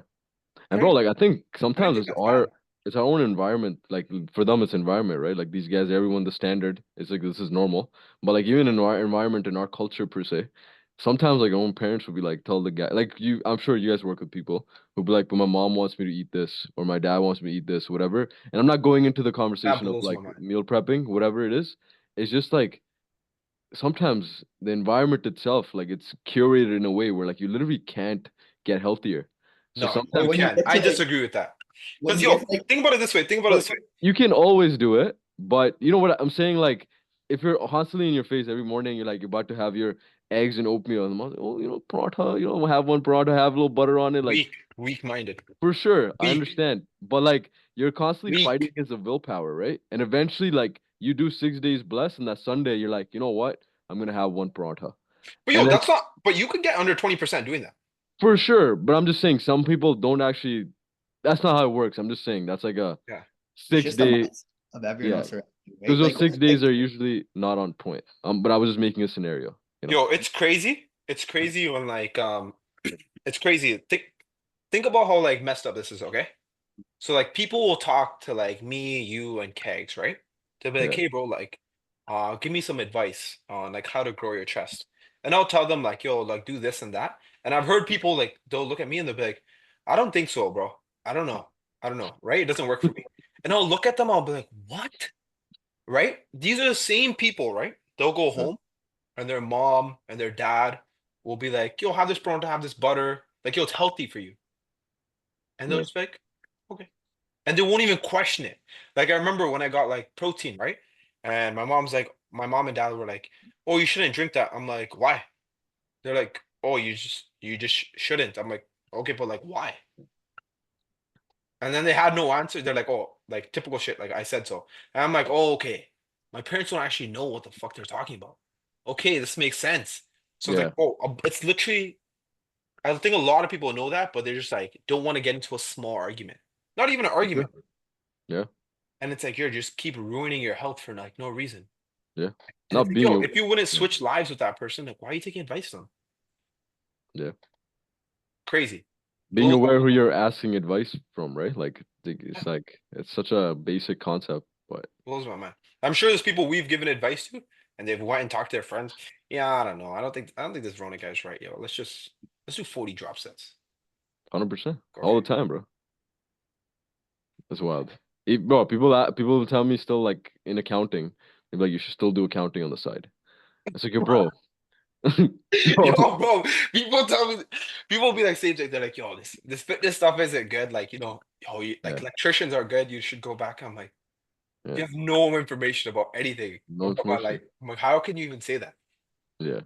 And bro, right? like I think I didn't sometimes think that's bad. it's our own environment. Like for them, it's environment, right? Like these guys, everyone, the standard. It's like this is normal. But like even in our environment, in our culture per se, sometimes like our own parents would be like, tell the guy, like you. I'm sure you guys work with people who'll be like, but my mom wants me to eat this, or my dad wants me to eat this, whatever. And I'm not going into the That conversation of blows my like mind. meal prepping, whatever it is. It's just like sometimes the environment itself, like it's curated in a way where like you literally can't get healthier. So No, Or you sometimes when you can. get I to like disagree with that. when Because you get yo, to like think about it this way. Think about it but this way. you can always do it, but you know what I'm saying? Like, if you're constantly in your face every morning, you're about to have your eggs and oatmeal, and oh, paratha, have one paratha, have a little butter on it, like Weak-minded. for sure, I Weak. understand. But like, you're constantly fighting Weak. against the willpower, right? And eventually, like, you do 6 days blessed, and that Sunday, you're like, you know what? I'm gonna have one paratha, But and yo, then that's not. But you could get under 20% doing that. for sure. But I'm just saying, some people don't actually. That's not how it works. I'm just saying that's like a Yeah. it's six just the day. mindset of everyone Yeah, else around you, because right? those Like 6 days are usually not on point. But I was just making a scenario, you know? Yo, it's crazy. It's crazy when like it's crazy. Think about how like messed up this is, okay? So like people will talk to like me, you, and Kegs, right? They'll be like, Yeah, hey bro, like give me some advice on like how to grow your chest. And I'll tell them like, yo, like do this and that. And I've heard people like they'll look at me and they'll be like, I don't think so, bro. I don't know. I don't know, right? It doesn't work for me. And I'll look at them, I'll be like, what? Right? These are the same people, right? They'll go yeah, home and their mom and their dad will be like, yo, have this pronto, have this butter. Like, yo, it's healthy for you. And they'll yeah, just be like, okay. And they won't even question it. Like, I remember when I got like protein, right? And my mom and dad were like, oh, you shouldn't drink that. I'm like, why? They're like, oh, you just shouldn't. I'm like, okay, but like, why? And then they had no answer. They're like, oh, like typical shit. Like I said so. And I'm like, oh, okay. My parents don't actually know what the fuck they're talking about. Okay, this makes sense. So it's yeah, like, oh, it's literally. I think a lot of people know that, but they're just like don't want to get into a small argument. Not even an for sure. argument. Yeah, And it's like you're just keep ruining your health for like no reason. yeah. And it's Not like, being yo, a, if you wouldn't yeah, switch lives with that person, like why are you taking advice from them? yeah. Crazy. Being Blows my aware who you're asking advice from, right? Like, it's like, it's such a basic concept, but blows my mind. I'm sure there's people we've given advice to and they've went and talked to their friends. Yeah, I don't know. I don't think this Rounit guy's right, yo. Let's do 40 drop sets. 100%. Go All ahead. the time, bro. That's wild. Bro, people will tell me still like in accounting, they're like, you should still do accounting on the side. It's like, yo, bro. Yo, Bro. bro, people tell me, people be like, same thing. They're like, yo, this fitness stuff isn't good. Like, yo, like Yeah, electricians are good. You should go back. I'm like, yeah. you have no information about anything No about my life. information. I'm like, how can you even say that? Yeah.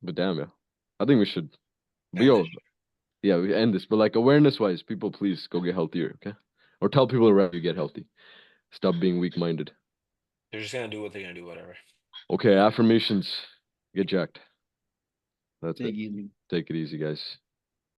But damn, yeah. I think we should. But And yo, yeah, we end this. But like awareness wise, people please go get healthier, okay? Or tell people around you get healthy. Stop being weak minded. they're just gonna do what they're gonna do, whatever. Okay, affirmations. Get jacked. That's it. take easy. Take it easy, guys.